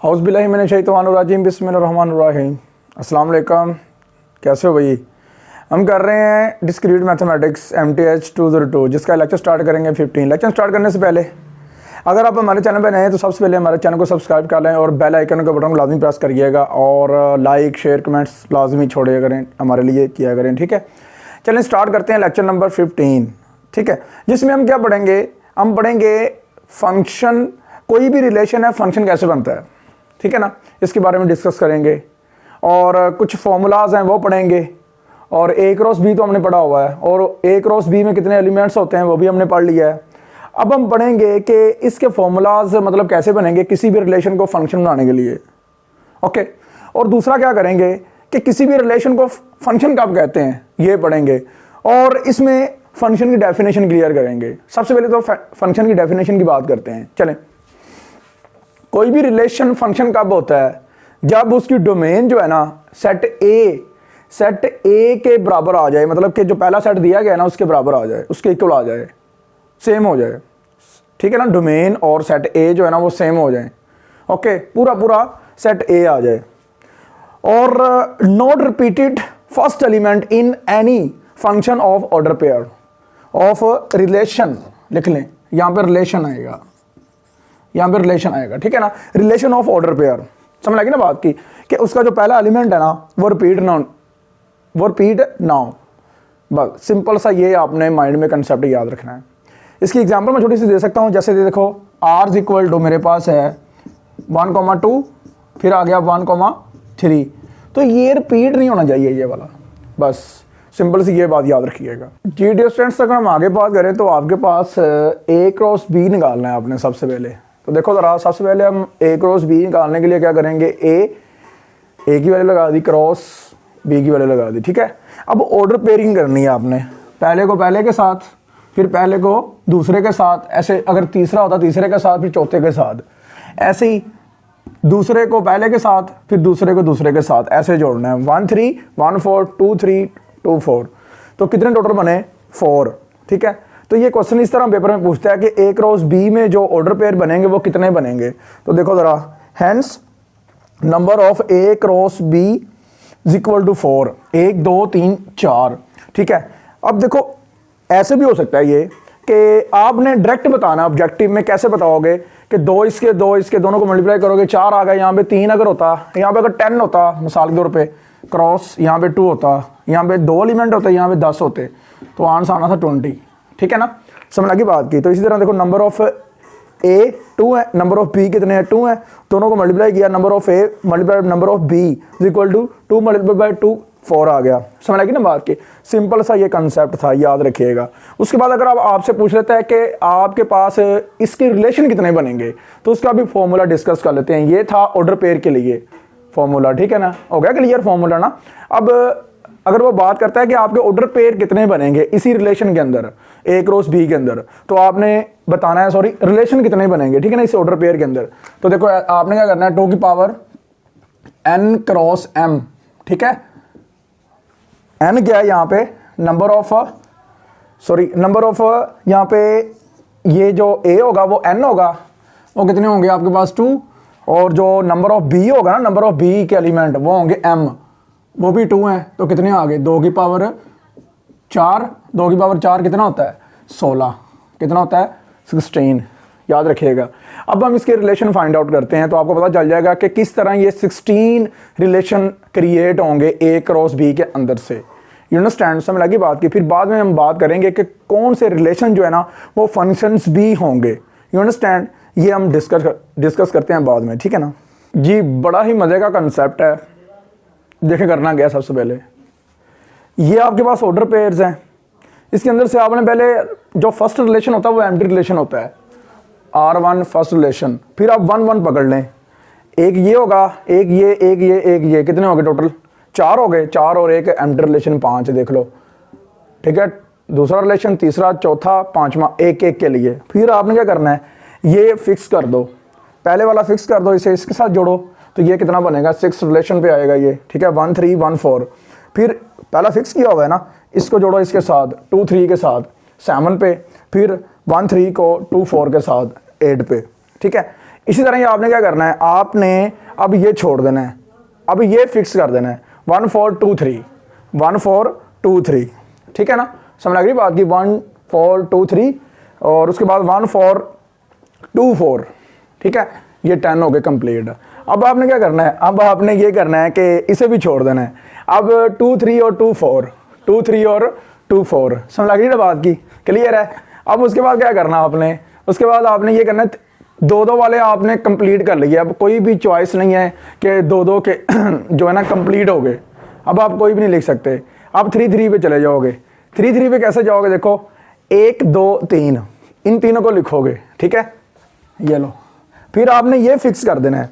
औज़ु बिल्लाहि मिनश शैतानिर रजीम बिस्मिल्लाहिर्रहमानिर्रहीम। अस्सलाम वालेकुम, कैसे हो भाई। हम कर रहे हैं डिस्क्रीट मैथमेटिक्स MTH 202 जिसका लेक्चर स्टार्ट करेंगे 15। लेक्चर स्टार्ट करने से पहले अगर आप हमारे चैनल पर नए हैं तो सबसे पहले हमारे चैनल को सब्सक्राइब कर लें और बेल आइकन के बटन को लाजमी प्रेस करिएगा और लाइक शेयर कमेंट्स लाजमी छोड़िए करें, हमारे लिए किया करें, ठीक है। चलें स्टार्ट करते हैं लेक्चर नंबर 15, ठीक है। जिसमें हम क्या पढ़ेंगे, हम पढ़ेंगे फंक्शन, कोई भी रिलेशन है फंक्शन कैसे बनता है, ठीक है ना, इसके बारे में डिस्कस करेंगे और कुछ फॉर्मूलाज हैं वो पढ़ेंगे और ए क्रॉस बी तो हमने पढ़ा हुआ है और ए क्रॉस बी में कितने एलिमेंट्स होते हैं वो भी हमने पढ़ लिया है। अब हम पढ़ेंगे कि इसके फॉर्मूलाज मतलब कैसे बनेंगे किसी भी रिलेशन को फंक्शन बनाने के लिए, ओके। और दूसरा क्या करेंगे कि किसी भी रिलेशन को फंक्शन कब कहते हैं ये पढ़ेंगे और इसमें फंक्शन की डेफिनेशन क्लियर करेंगे। सबसे पहले तो फंक्शन की डेफिनेशन की बात करते हैं। चलें, कोई भी रिलेशन फंक्शन कब होता है, जब उसकी डोमेन जो है ना सेट ए के बराबर आ जाए, मतलब कि जो पहला सेट दिया गया है ना उसके बराबर आ जाए, उसके इक्वल आ जाए, सेम हो जाए, ठीक है ना। डोमेन और सेट ए जो है ना वो सेम हो जाए, ओके, पूरा सेट ए आ जाए। और not repeated first element in any function of order pair of relation, लिख लें, यहाँ पे रिलेशन आएगा, यहाँ पे रिलेशन आएगा, ठीक है ना। रिलेशन ऑफ ऑर्डर पेयर, समझ लगी ना बात की, कि उसका जो पहला एलिमेंट है ना वो रिपीट ना हो। बस सिंपल सा ये आपने माइंड में कंसेप्ट याद रखना है। इसकी एग्जांपल मैं छोटी सी दे सकता हूँ, जैसे देखो r इक्वल टू मेरे पास है 1,2 फिर आ गया 1,3, तो ये रिपीट नहीं होना चाहिए ये वाला, बस सिंपल सी ये बात याद रखिएगा जी। डियर स्टूडेंट्स, अगर हम आगे बात करें तो आपके पास ए क्रॉस बी निकालना है आपने सबसे पहले। तो देखो ज़रा, सबसे पहले हम ए क्रॉस बी निकालने के लिए क्या करेंगे, ए की वैल्यू लगा दी, क्रॉस बी की वैल्यू लगा दी, ठीक है। अब ऑर्डर पेयरिंग करनी है आपने, पहले को पहले के साथ, फिर पहले को दूसरे के साथ, ऐसे अगर तीसरा होता तीसरे के साथ, फिर चौथे के साथ, ऐसे ही दूसरे को पहले के साथ, फिर दूसरे को दूसरे के साथ, ऐसे जोड़ना है। 1 3 1 4 2 3 2 4, तो कितने टोटल बने 4, ठीक है। तो ये क्वेश्चन इस तरह पेपर में पूछता है कि ए क्रॉस बी में जो ऑर्डर पेयर बनेंगे वो कितने बनेंगे। तो देखो जरा, hence number of A cross B is equal to 4, 1 2 3 4, ठीक है। अब देखो ऐसे भी हो सकता है ये कि आपने डायरेक्ट बताना, ऑब्जेक्टिव में कैसे बताओगे कि दो इसके दोनों को मल्टीप्लाई करोगे, 4 आ गए, यहाँ पे 3 अगर होता, यहाँ पे अगर 10 होता मिसाल के तौर पे, क्रॉस यहाँ पे 2 होता, यहाँ पे 2 एलिमेंट होते, यहाँ पे 10 होते, तो आंसर आना था 20, ठीक है ना। समझ लगी बात की। तो इसी तरह देखो नंबर ऑफ ए 2 है, नंबर ऑफ बी कितने हैं 2 है, दोनों को मल्टीप्लाई किया, number of A multiply number of B is equal to 2 multiply by 2 4 आ गया। समझ लगी ना बात की। सिंपल सा ये कंसेप्ट था, याद रखिएगा। उसके बाद अगर आपसे पूछ लेता है कि आपके पास इसके रिलेशन कितने बनेंगे, तो उसका भी फॉर्मूला डिस्कस कर लेते हैं। ये था ऑर्डर पेयर के लिए फॉर्मूला, ठीक है ना, हो गया क्लियर फॉर्मूला ना। अब अगर वो बात करता है कि आपके ऑर्डर पेयर कितने बनेंगे इसी रिलेशन के अंदर, ए क्रॉस बी के अंदर, तो आपने बताना है, सॉरी, रिलेशन कितने बनेंगे, ठीक है ना, इस ऑर्डर पेयर के अंदर। तो देखो आपने क्या करना है, 2 की पावर n क्रॉस m, ठीक है। n क्या है यहाँ पे, नंबर ऑफ यहाँ पे ये जो a होगा वो n होगा, वो कितने होंगे आपके पास 2, और जो नंबर ऑफ b होगा ना, नंबर ऑफ b के एलिमेंट वो होंगे m, वो भी 2 हैं, तो कितने आ गए 2 की पावर 4, 2 की पावर 4 कितना होता है 16, कितना होता है 16, याद रखिएगा। अब हम इसके रिलेशन फाइंड आउट करते हैं तो आपको पता चल जाएगा कि किस तरह ये 16 रिलेशन क्रिएट होंगे ए क्रॉस बी के अंदर से। यू अंडरस्टैंड, समझ लगी बात की। फिर बाद में हम बात करेंगे कि कौन से रिलेशन जो है ना वो फंक्शंस भी होंगे। यू अंडरस्टैंड, ये हम डिस्कस करते हैं बाद में, ठीक है ना जी। बड़ा ही मज़े का कंसेप्ट है। देखें करना गया, सबसे पहले ये आपके पास ऑर्डर पेयर्स हैं, इसके अंदर से आपने पहले जो फर्स्ट रिलेशन होता है वो एम्प्टी रिलेशन होता है, R1 फर्स्ट रिलेशन, फिर आप 1 1 पकड़ लें, एक ये होगा, एक ये, कितने हो गए टोटल 4 हो गए, 4 और 1 एम्प्टी रिलेशन 5, देख लो, ठीक है। दूसरा रिलेशन, तीसरा, चौथा, पांचवा, एक के लिए। फिर आपने क्या करना है, ये फिक्स कर दो, पहले वाला फिक्स कर दो, इसे इसके साथ जोड़ो, तो ये कितना बनेगा 6 रिलेशन पे आएगा ये, ठीक है, 1 3 1 4। फिर पहला फिक्स किया हुआ है ना, इसको जोड़ो इसके साथ 2 3 के साथ 7 पे, फिर 1 3 को 2 4 के साथ 8 पे, ठीक है। इसी तरह ये आपने क्या करना है, आपने अब ये छोड़ देना है, अब ये फिक्स कर देना है 1 4 2 3 1 4 2 3, ठीक है ना, समझ लग रही बात की 1 4 2 3 और उसके बाद 1 4 2 4, ठीक है, ये 10 हो गए कंप्लीट। अब आपने क्या करना है, अब आपने ये करना है कि इसे भी छोड़ देना है। अब 2 3 और 2 4 2 3 और 2 4, समझ लग रही है बात की, क्लियर है। अब उसके बाद क्या करना आपने, उसके बाद आपने ये करना है, दो दो वाले आपने कंप्लीट कर लिए। अब कोई भी चॉइस नहीं है कि दो दो के जो है ना कंप्लीट हो गए, अब आप कोई भी नहीं लिख सकते। आप 3 3 पे चले जाओगे। 3 3 पे कैसे जाओगे, देखो 1 2 3 इन तीनों को लिखोगे, ठीक है, ये लो। फिर आपने ये फिक्स कर देना है,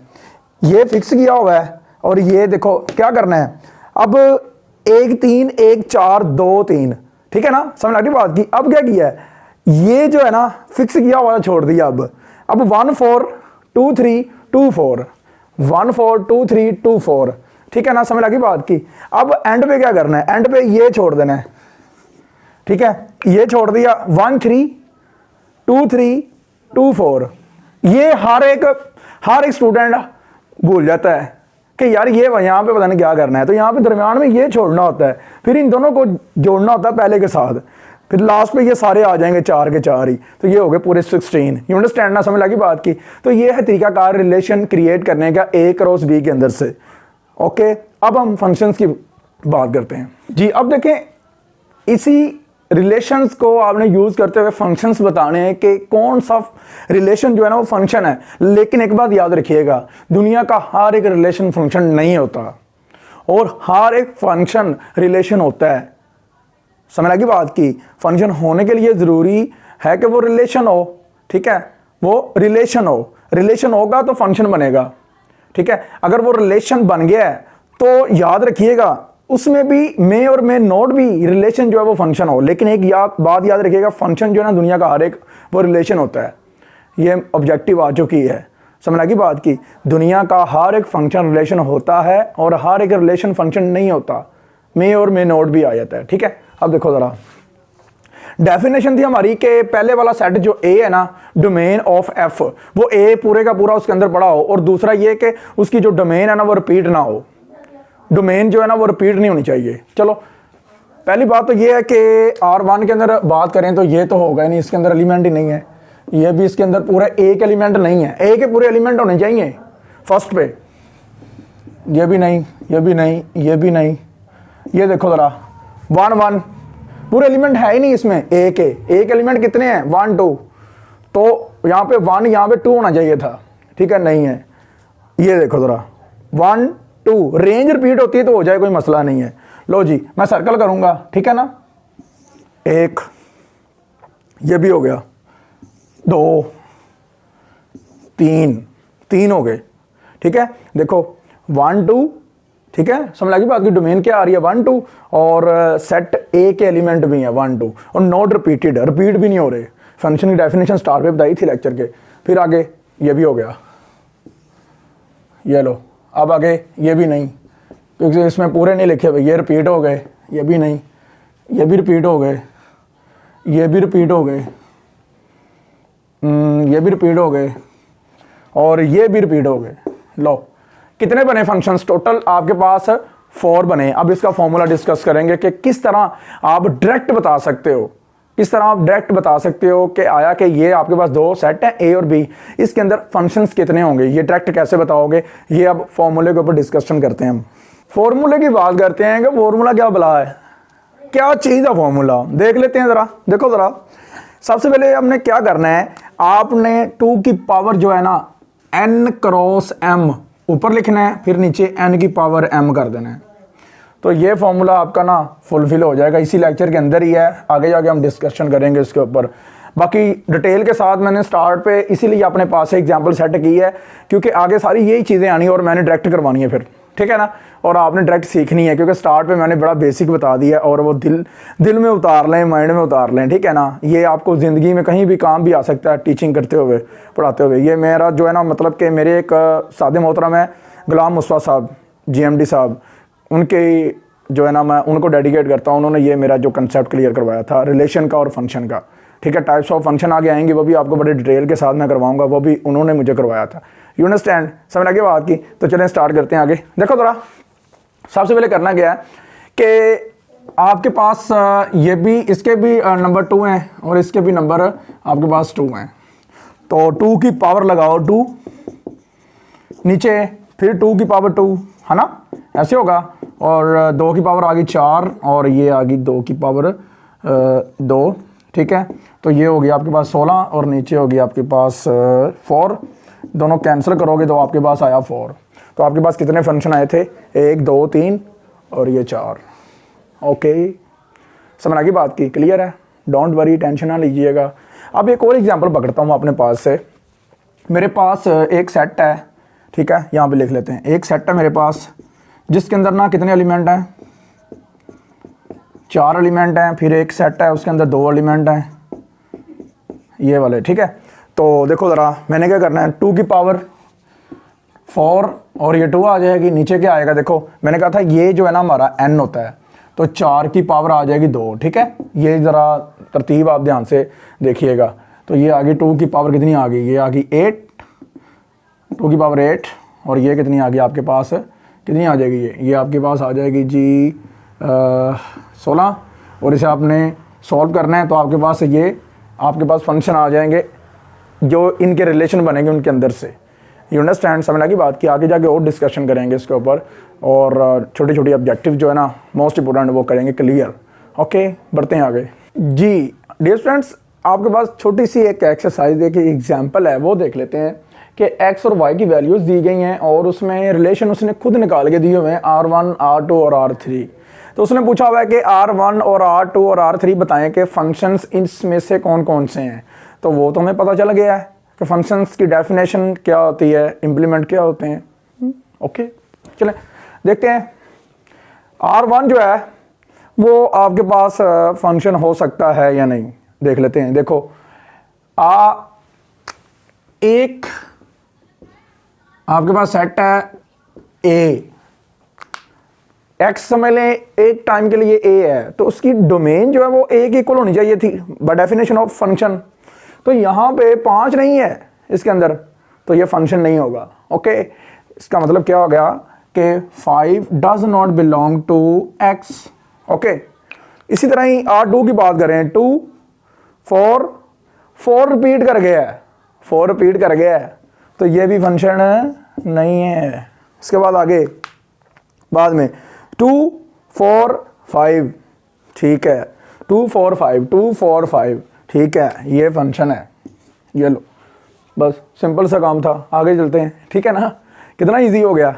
ये फिक्स किया हुआ है और ये देखो क्या करना है, अब 1 3 1 4 2 3, ठीक है ना, समझ लगी बात की। अब क्या किया है, ये जो है ना फिक्स किया हुआ छोड़ दिया। अब 1 4 2 3 2 4 1 4 2 3 2 4, ठीक है ना, समझ लगी बात की। अब एंड पे क्या करना है, एंड पे ये छोड़ देना है, ठीक है, ये छोड़ दिया 1 3 2 3 2 4। ये हर एक स्टूडेंट भूल जाता है कि यार ये यहाँ पे पता नहीं क्या करना है, तो यहाँ पे दरमियान में ये छोड़ना होता है, फिर इन दोनों को जोड़ना होता है पहले के साथ, फिर लास्ट पे ये सारे आ जाएंगे 4 के 4 ही, तो ये हो गए पूरे 16। यू अंडरस्टैंड ना, समझ लगी बात की। तो ये है तरीकाकार रिलेशन क्रिएट करने का ए क्रॉस बी के अंदर से। ओके, अब हम फंक्शंस की बात करते हैं जी। अब देखें, इसी रिलेशंस को आपने यूज करते हुए फंक्शंस बताने हैं कि कौन सा रिलेशन जो है ना वो फंक्शन है। लेकिन एक बात याद रखिएगा, दुनिया का हर एक रिलेशन फंक्शन नहीं होता और हर एक फंक्शन रिलेशन होता है, समझ लगी बात की। फंक्शन होने के लिए जरूरी है कि वो रिलेशन हो, ठीक है, वो रिलेशन हो, रिलेशन होगा तो फंक्शन बनेगा, ठीक है। अगर वो रिलेशन बन गया है तो याद रखिएगा उसमें भी मे और मे नोट भी रिलेशन जो है वो फंक्शन हो। लेकिन एक बात याद रखिएगा, फंक्शन जो है ना दुनिया का हर एक वो रिलेशन होता है। ये ऑब्जेक्टिव आ चुकी है, समझ लगी बात की। दुनिया का हर एक फंक्शन रिलेशन होता है और हर एक रिलेशन फंक्शन नहीं होता, मे और मे नोट भी आ जाता है, ठीक है। अब देखो ज़रा, डेफिनेशन थी हमारी कि पहले वाला सेट जो ए है ना, डोमेन ऑफ एफ, वो ए पूरे का पूरा उसके अंदर पड़ा हो, और दूसरा ये कि उसकी जो डोमेन है ना वो रिपीट ना हो, डोमेन जो है ना वो रिपीट नहीं होनी चाहिए। चलो, पहली बात तो ये है कि R1 के अंदर बात करें तो ये तो होगा नहीं, इसके अंदर एलिमेंट ही नहीं है, ये भी इसके अंदर पूरा एक एलिमेंट नहीं है। ए के पूरे एलिमेंट होने चाहिए फर्स्ट पे, ये भी नहीं, ये भी नहीं, ये भी नहीं। ये देखो ज़रा 1 1 पूरे एलिमेंट है ही नहीं इसमें। ए के एक एलिमेंट कितने हैं, 1 2, तो यहाँ पे 1 यहाँ पे 2 होना चाहिए था, ठीक है, नहीं है। ये देखो ज़रा 1 2, रेंज रिपीट होती है तो हो जाए, कोई मसला नहीं है। लो जी, मैं सर्कल करूँगा, ठीक है ना, 1, ये भी हो गया, 2 3 3 हो गए, ठीक है। देखो 1 2, ठीक है, समझ लगी बात की। डोमेन क्या आ रही है 1 2 और सेट ए के एलिमेंट भी है 1 2 और नॉट रिपीटेड, रिपीट भी नहीं हो रहे। फंक्शन की डेफिनेशन स्टार पे बताई थी लेक्चर के। फिर आगे ये भी हो गया, ये लो। अब आगे ये भी नहीं, क्योंकि इसमें पूरे नहीं लिखे हुए, ये रिपीट हो गए, ये भी नहीं, ये भी रिपीट हो गए, ये भी रिपीट हो गए, ये भी रिपीट हो गए और ये भी रिपीट हो गए। लो, कितने बने फंक्शंस टोटल आपके पास, 4 बने। अब इसका फॉर्मूला डिस्कस करेंगे कि किस तरह आप डायरेक्ट बता सकते हो, किस तरह आप डायरेक्ट बता सकते हो कि आया कि ये आपके पास 2 सेट हैं ए और बी, इसके अंदर फंक्शंस कितने होंगे, ये डायरेक्ट कैसे बताओगे। ये अब फॉर्मूले के ऊपर डिस्कशन करते हैं हम। फॉर्मूले की बात करते हैं कि फॉर्मूला क्या बला है, क्या चीज़ है फॉर्मूला, देख लेते हैं ज़रा। देखो ज़रा, सबसे पहले हमने क्या करना है, आपने 2 की पावर जो है ना n क्रॉस m ऊपर लिखना है, फिर नीचे n की पावर m कर देना है। तो ये फॉर्मूला आपका ना फुलफिल हो जाएगा, इसी लेक्चर के अंदर ही है, आगे जाके हम डिस्कशन करेंगे इसके ऊपर। बाकी डिटेल के साथ मैंने स्टार्ट पे इसीलिए अपने पास एग्जांपल सेट की है, क्योंकि आगे सारी यही चीज़ें आनी और मैंने डायरेक्ट करवानी है फिर, ठीक है ना, और आपने डायरेक्ट सीखनी है, क्योंकि स्टार्ट पे मैंने बड़ा बेसिक बता दिया और वो दिल में उतार लें, माइंड में उतार लें, ठीक है ना। ये आपको ज़िंदगी में कहीं भी काम भी आ सकता है, टीचिंग करते हुए, पढ़ाते हुए। ये मेरा जो है ना, मतलब कि मेरे एक सादे मोहतरम है गुलाम मुस्तफ़ा साहब, GMD साहब, उनके जो है ना मैं उनको डेडिकेट करता हूँ। उन्होंने ये मेरा जो कंसेप्ट क्लियर करवाया था रिलेशन का और फंक्शन का, ठीक है। टाइप्स ऑफ फंक्शन आगे आएंगे, वो भी आपको बड़े डिटेल के साथ मैं करवाऊंगा, वो भी उन्होंने मुझे करवाया था। यू अंडरस्टैंड, समझ लगे बात की। तो चलें स्टार्ट करते हैं आगे। देखो थोड़ा सबसे पहले करना क्या है कि आपके पास ये भी, इसके भी नंबर 2 हैं और इसके भी नंबर आपके पास 2 हैं। तो 2 की पावर लगाओ 2 नीचे, फिर 2 की पावर 2, है ना, ऐसे होगा। और 2 की पावर आ गई 4 और ये आ गई 2 की पावर 2, ठीक है। तो ये होगी आपके पास 16 और नीचे होगी आपके पास 4। दोनों कैंसिल करोगे तो आपके पास आया 4। तो आपके पास कितने फंक्शन आए थे, 1 2 3 और ये 4। ओके, समझ आ गई बात की, क्लियर है, डोंट वरी, टेंशन ना लीजिएगा। अब एक और एग्जांपल पकड़ता हूँ अपने पास से। मेरे पास एक सेट है, ठीक है, यहाँ पे लिख लेते हैं। एक सेट है मेरे पास जिसके अंदर ना कितने एलिमेंट हैं, 4 एलिमेंट हैं। फिर एक सेट है उसके अंदर 2 एलिमेंट हैं, ये वाले, ठीक है। तो देखो ज़रा मैंने क्या करना है, 2 की पावर 4 और ये 2 आ जाएगी। नीचे क्या आएगा, देखो मैंने कहा था ये जो है ना हमारा n होता है, तो 4 की पावर आ जाएगी 2, ठीक है। ये ज़रा तरतीब आप ध्यान से देखिएगा। तो ये आ गई 2 की पावर कितनी आ गई, ये आ गई 8, 2 की पावर 8। और ये कितनी आ गई आपके पास, कितनी आ जाएगी, ये आपके पास आ जाएगी जी 16। और इसे आपने सॉल्व करना है तो आपके पास ये आपके पास फंक्शन आ जाएंगे जो इनके रिलेशन बनेंगे उनके अंदर से। यू अंडरस्टैंड, समझ लगी बात की। आगे जाके और डिस्कशन करेंगे इसके ऊपर और छोटी छोटी ऑब्जेक्टिव जो है ना मोस्ट इंपॉर्टेंट वो करेंगे क्लियर। ओके, बढ़ते हैं आगे जी। डियर स्टूडेंट्स, आपके पास छोटी सी एक एक्सरसाइज एक एग्जांपल है, वो देख लेते हैं कि x और y की वैल्यूज़ दी गई हैं और उसमें रिलेशन उसने खुद निकाल के दिए हुए हैं R1 R2 और R3। तो उसने पूछा हुआ है कि R1 और R2 और R3 बताएं कि फंक्शंस इसमें से कौन कौन से हैं। तो वो तो हमें पता चल गया है कि फंक्शंस की डेफिनेशन क्या होती है, इम्प्लीमेंट क्या होते हैं। ओके, चलें देखते हैं। R1 जो है वो आपके पास फंक्शन हो सकता है या नहीं, देख लेते हैं। देखो एक आपके पास सेट है A, x समझ लें एक टाइम के लिए A है, तो उसकी डोमेन जो है वो A की इक्वल होनी चाहिए थी बाय डेफिनेशन ऑफ फंक्शन। तो यहाँ पे 5 नहीं है इसके अंदर, तो ये फंक्शन नहीं होगा। ओके, इसका मतलब क्या हो गया कि 5 does not belong to x। Okay, इसी तरह ही R2 की बात करें, 2 4 रिपीट कर गया है, 4 रिपीट कर गया है, तो ये भी फंक्शन नहीं है। इसके बाद आगे बाद में 2 4 5, ठीक है, 2 4 5 2 4 5, ठीक है, ये फंक्शन है। ये लो, बस सिंपल सा काम था। आगे चलते हैं, ठीक है ना, कितना इजी हो गया।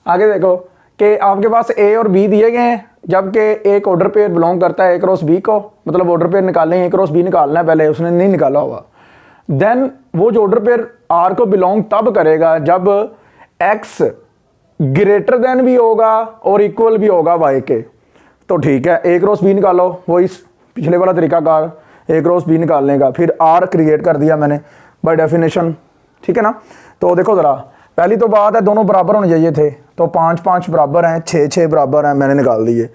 आगे देखो कि आपके पास A और B दिए गए हैं, जबकि एक ऑर्डर पेयर बिलोंग करता है A क्रॉस B को, मतलब ऑर्डर पेयर निकालने हैं, A क्रॉस B निकालना है, पहले उसने नहीं निकाला हुआ। देन वो जो ऑर्डर पेयर R को बिलोंग तब करेगा जब X ग्रेटर देन भी होगा और इक्वल भी होगा Y के। तो ठीक है, A क्रॉस B निकालो, वो इस पिछले वाला तरीकाकार A क्रॉस B निकालने का। फिर R क्रिएट कर दिया मैंने बाय डेफिनेशन, ठीक है ना। तो देखो ज़रा, पहली तो बात है दोनों बराबर होने चाहिए थे, तो 5 5 बराबर हैं, 6 6 बराबर हैं, मैंने निकाल दिए।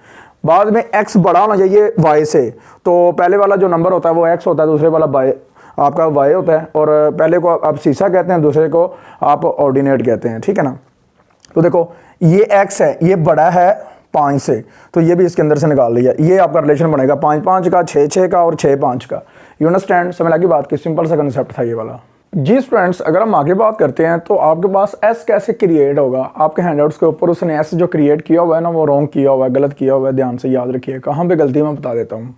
बाद में x बड़ा होना चाहिए y से, तो पहले वाला जो नंबर होता है वो x होता है, दूसरे वाला y आपका y होता है। और पहले को आप सीसा कहते हैं, दूसरे को आप ऑर्डिनेट कहते हैं, ठीक है ना। तो देखो ये x है, ये बड़ा है 5 से, तो ये भी इसके अंदर से निकाल लिया। ये आपका रिलेशन बनेगा 5 5 का, 6 6 का और 6 5 का। यू अंडरस्टैंड, समझ लगी बात की, सिंपल सा कंसेप्ट था ये वाला। जी स्टूडेंट्स, अगर हम आगे बात करते हैं तो आपके पास S कैसे क्रिएट होगा। आपके हैंडआउट्स के ऊपर उसने S जो क्रिएट किया हुआ है ना, वो रॉन्ग किया हुआ है, गलत किया हुआ है, ध्यान से याद रखिए। कहाँ पे गलती मैं बता देता हूँ।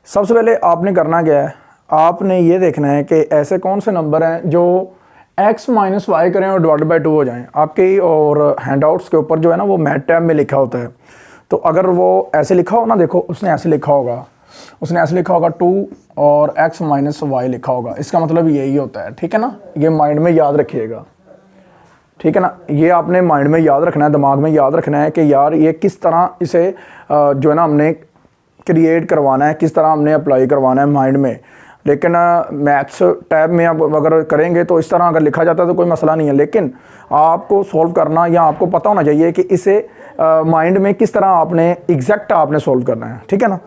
सबसे पहले आपने करना क्या है, आपने ये देखना है कि ऐसे कौन से नंबर हैं जो x माइनस वाई करें और डिवाइड बाई 2 हो जाएं। आपके और हैंडआउट्स के ऊपर जो है ना वो मैथ टैब में लिखा होता है। तो अगर वो ऐसे लिखा हो ना, देखो उसने ऐसे लिखा होगा, उसने ऐसे लिखा होगा 2 और x माइनस वाई लिखा होगा, इसका मतलब यही होता है, ठीक है ना। ये माइंड में याद रखिएगा, ठीक है ना। ये आपने माइंड में याद रखना है, दिमाग में याद रखना है कि यार ये किस तरह इसे जो है ना हमने क्रिएट करवाना है, किस तरह हमने अप्लाई करवाना है माइंड में। लेकिन मैथ्स टैब में आप अगर करेंगे तो इस तरह अगर लिखा जाता है तो कोई मसला नहीं है, लेकिन आपको सॉल्व करना या आपको पता होना चाहिए कि इसे माइंड में किस तरह आपने एग्जैक्ट आपने सॉल्व करना है, ठीक है ना।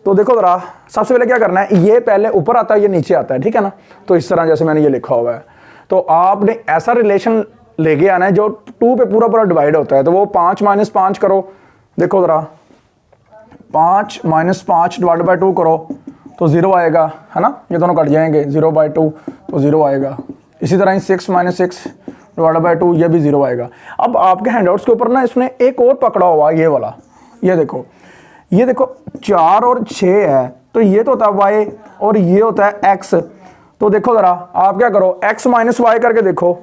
तो देखो ज़रा, सबसे पहले क्या करना है, ये पहले ऊपर आता है, ये नीचे आता है, ठीक है ना। तो इस तरह जैसे मैंने ये लिखा हुआ है, तो आपने ऐसा रिलेशन लेके आना है जो 2 पे पूरा पूरा डिवाइड होता है। तो वो 5 - 5 करो, देखो ज़रा 5 - 5 डिवाइड बाई 2 करो तो 0 आएगा, है ना। ये दोनों कट जाएंगे, 0/2 तो 0 आएगा। इसी तरह 6 - 6 डिवाइड बाई 2, ये भी 0 आएगा। अब आपके हैंडआउट्स के ऊपर ना इसने एक और पकड़ा हुआ है, ये वाला, ये देखो 4 और 6 है, तो ये तो होता है y और ये होता है x। तो देखो ज़रा, आप क्या करो, x - y करके देखो,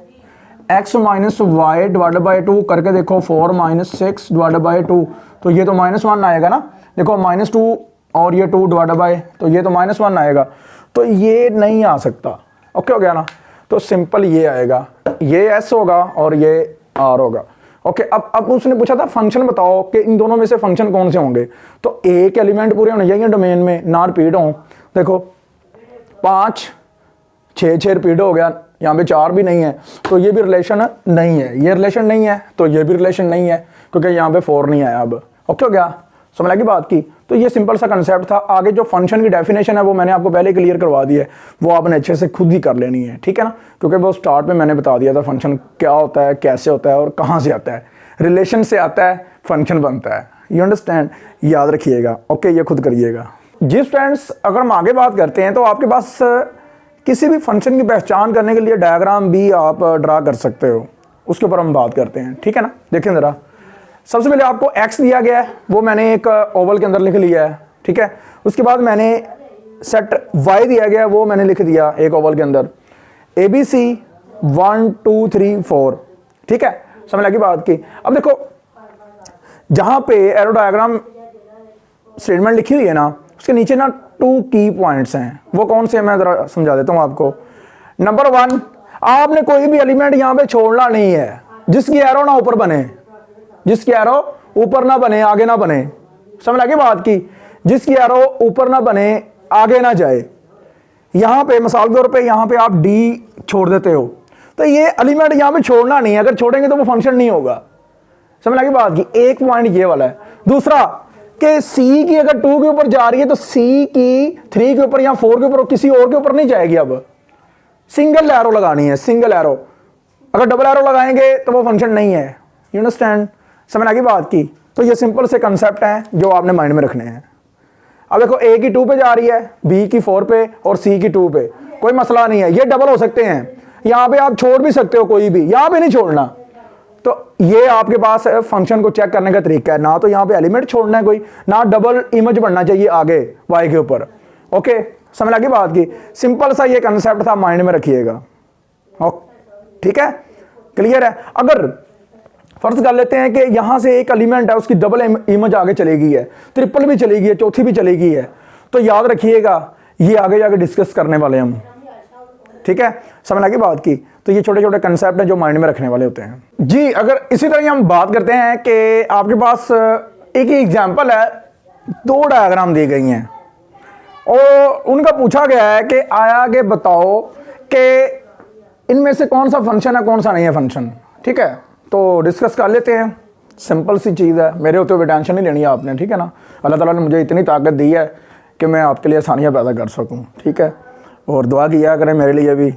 x - y डिवाइड बाई 2 करके देखो, 4 - 6 डिवाइड बाई 2, तो ये तो -1 आएगा ना। देखो -2 और ये 2 डिवाइड बाई, तो ये तो -1 आएगा, तो ये नहीं आ सकता। ओके हो गया ना। तो सिंपल ये आएगा, ये s होगा और ये r होगा। ओके, अब उसने पूछा था फंक्शन बताओ कि इन दोनों में से फंक्शन कौन से होंगे। तो एक एलिमेंट पूरे होने चाहिए डोमेन में, ना रिपीट हो। देखो 5 6 रिपीट हो गया, यहाँ पे 4 भी नहीं है, तो ये भी रिलेशन नहीं है, ये रिलेशन नहीं है, तो ये भी रिलेशन नहीं है, क्योंकि यहाँ पे 4 नहीं आया। अब ओके हो गया, समझ लगी बात की। तो ये सिंपल सा कंसेप्ट था। आगे जो फंक्शन की डेफिनेशन है वो मैंने आपको पहले क्लियर करवा दी है, वो आपने अच्छे से खुद ही कर लेनी है, ठीक है ना। क्योंकि वो स्टार्ट में मैंने बता दिया था फंक्शन क्या होता है, कैसे होता है और कहाँ से आता है। रिलेशन से आता है, फंक्शन बनता है। यू अंडरस्टैंड, याद रखिएगा। ओके, ये खुद करिएगा जी स्टूडेंट्स। अगर हम आगे बात करते हैं तो आपके पास किसी भी फंक्शन की पहचान करने के लिए डायग्राम भी आप ड्रा कर सकते हो, उसके ऊपर हम बात करते हैं, ठीक है ना। देखें ज़रा, सबसे पहले आपको x दिया गया है, वो मैंने एक ओवल के अंदर लिख लिया है, ठीक है। उसके बाद मैंने सेट y दिया गया है, वो मैंने लिख दिया एक ओवल के अंदर, ABC 1 2 3 4, ठीक है। समझ लगी बात की। अब देखो जहां पे एरो डायग्राम स्टेटमेंट लिखी हुई है ना, उसके नीचे ना 2 की पॉइंट्स हैं, वो कौन से हैं मैं जरा समझा देता हूं आपको। नंबर 1, आपने कोई भी एलिमेंट यहां पे छोड़ना नहीं है जिसकी एरो ना ऊपर बने, जिसकी एरो ऊपर ना बने, आगे ना बने। समझ लगी बात की, जिसकी एरो ऊपर ना बने, आगे ना जाए। यहां पे मिसाल के तौर पे यहां पे आप डी छोड़ देते हो, तो ये एलिमेंट यहां पे छोड़ना नहीं है, अगर छोड़ेंगे तो वो फंक्शन नहीं होगा। समझ लगी बात की। एक पॉइंट ये वाला है। दूसरा कि सी की अगर 2 के ऊपर जा रही है तो सी की 3 के ऊपर या 4 के ऊपर किसी और के ऊपर नहीं जाएगी। अब सिंगल एरो लगानी है, सिंगल एरो। अगर डबल एरो लगाएंगे तो वो फंक्शन नहीं है। यू अंडरस्टैंड, समझ लगी बात की। तो ये सिंपल से कंसेप्ट हैं जो आपने माइंड में रखने हैं। अब देखो ए की 2 पे जा रही है, बी की 4 पे और सी की 2 पे, कोई मसला नहीं है, ये डबल हो सकते हैं। यहाँ पे आप छोड़ भी सकते हो कोई भी, यहाँ पे नहीं छोड़ना। तो ये आपके पास फंक्शन को चेक करने का तरीका है, ना तो यहाँ पे एलिमेंट छोड़ना है कोई, ना डबल इमेज बनना चाहिए आगे वाई के ऊपर। ओके, समझ लगी बात की। सिंपल सा ये कंसेप्ट था, माइंड में रखिएगा। ठीक है, क्लियर है। अगर फर्ज कर लेते हैं कि यहां से एक एलिमेंट है, उसकी डबल इमेज आगे चलेगी है, ट्रिपल भी चलेगी है, चौथी भी चलेगी है, तो याद रखिएगा ये आगे जाके डिस्कस करने वाले हम, ठीक है। समझ लगी बात की। तो ये छोटे छोटे कंसेप्ट हैं जो माइंड में रखने वाले होते हैं जी। अगर इसी तरह हम बात करते हैं कि आपके पास एक ही एग्जाम्पल है, 2 डायग्राम दी गई हैं और उनका पूछा गया है कि आया कि बताओ कि इनमें से कौन सा फंक्शन है, कौन सा नहीं है फंक्शन, ठीक है। तो डिस्कस कर लेते हैं। सिंपल सी चीज़ है, मेरे होते हुए टेंशन नहीं लेनी है आपने, ठीक है ना। अल्लाह ताला ने मुझे इतनी ताकत दी है कि मैं आपके लिए आसानियाँ पैदा कर सकूँ, ठीक है। और दुआ किया करें मेरे लिए भी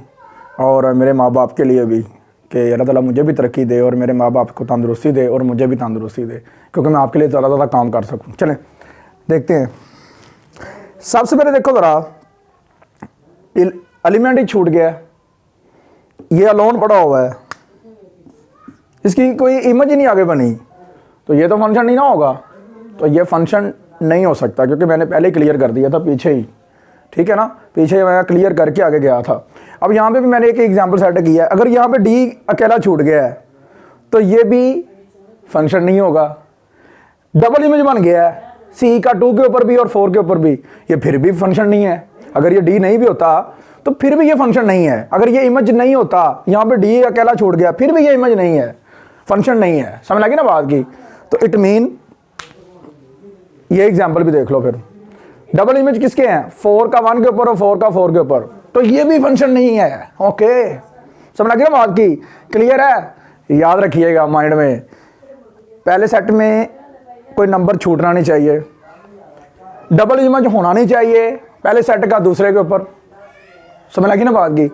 और मेरे माँ बाप के लिए भी कि अल्लाह ताला मुझे भी तरक्की दे और मेरे माँ बाप को तंदुरुस्ती दे और मुझे भी तंदुरुस्ती दे, क्योंकि मैं आपके लिए ज़्यादा काम कर सकूँ। चलें देखते हैं। सबसे पहले देखो ज़रा, एलिमेंट ही छूट गया, ये अलोन पड़ा हुआ है, इसकी कोई इमेज ही नहीं आगे बनी, तो ये तो फंक्शन नहीं ना होगा। तो ये फंक्शन नहीं हो सकता, क्योंकि मैंने पहले ही क्लियर कर दिया था पीछे ही, ठीक है ना। पीछे मैं क्लियर करके आगे गया था। अब यहाँ पे भी मैंने एक एग्जांपल सेट किया है। अगर यहाँ पे डी अकेला छूट गया है तो ये भी फंक्शन नहीं होगा। डबल इमेज बन गया है, सी का 2 के ऊपर भी और 4 के ऊपर भी, ये फिर भी फंक्शन नहीं है। अगर ये डी नहीं भी होता तो फिर भी ये फंक्शन नहीं है। अगर ये इमेज नहीं होता, यहाँ पे डी अकेला छूट गया, फिर भी ये इमेज नहीं है, फंक्शन नहीं है। समझ लगी ना बात की। तो इट मीन ये एग्जांपल भी देख लो फिर, डबल इमेज किसके हैं, 4 का 1 के ऊपर और 4 का 4 के ऊपर, तो ये भी फंक्शन नहीं है। ओके, समझ लगी ना बात की, क्लियर है। याद रखिएगा माइंड में, पहले सेट में कोई नंबर छूटना नहीं चाहिए। डबल इमेज होना नहीं चाहिए पहले सेट का दूसरे के ऊपर, समझ लगी ना बात की।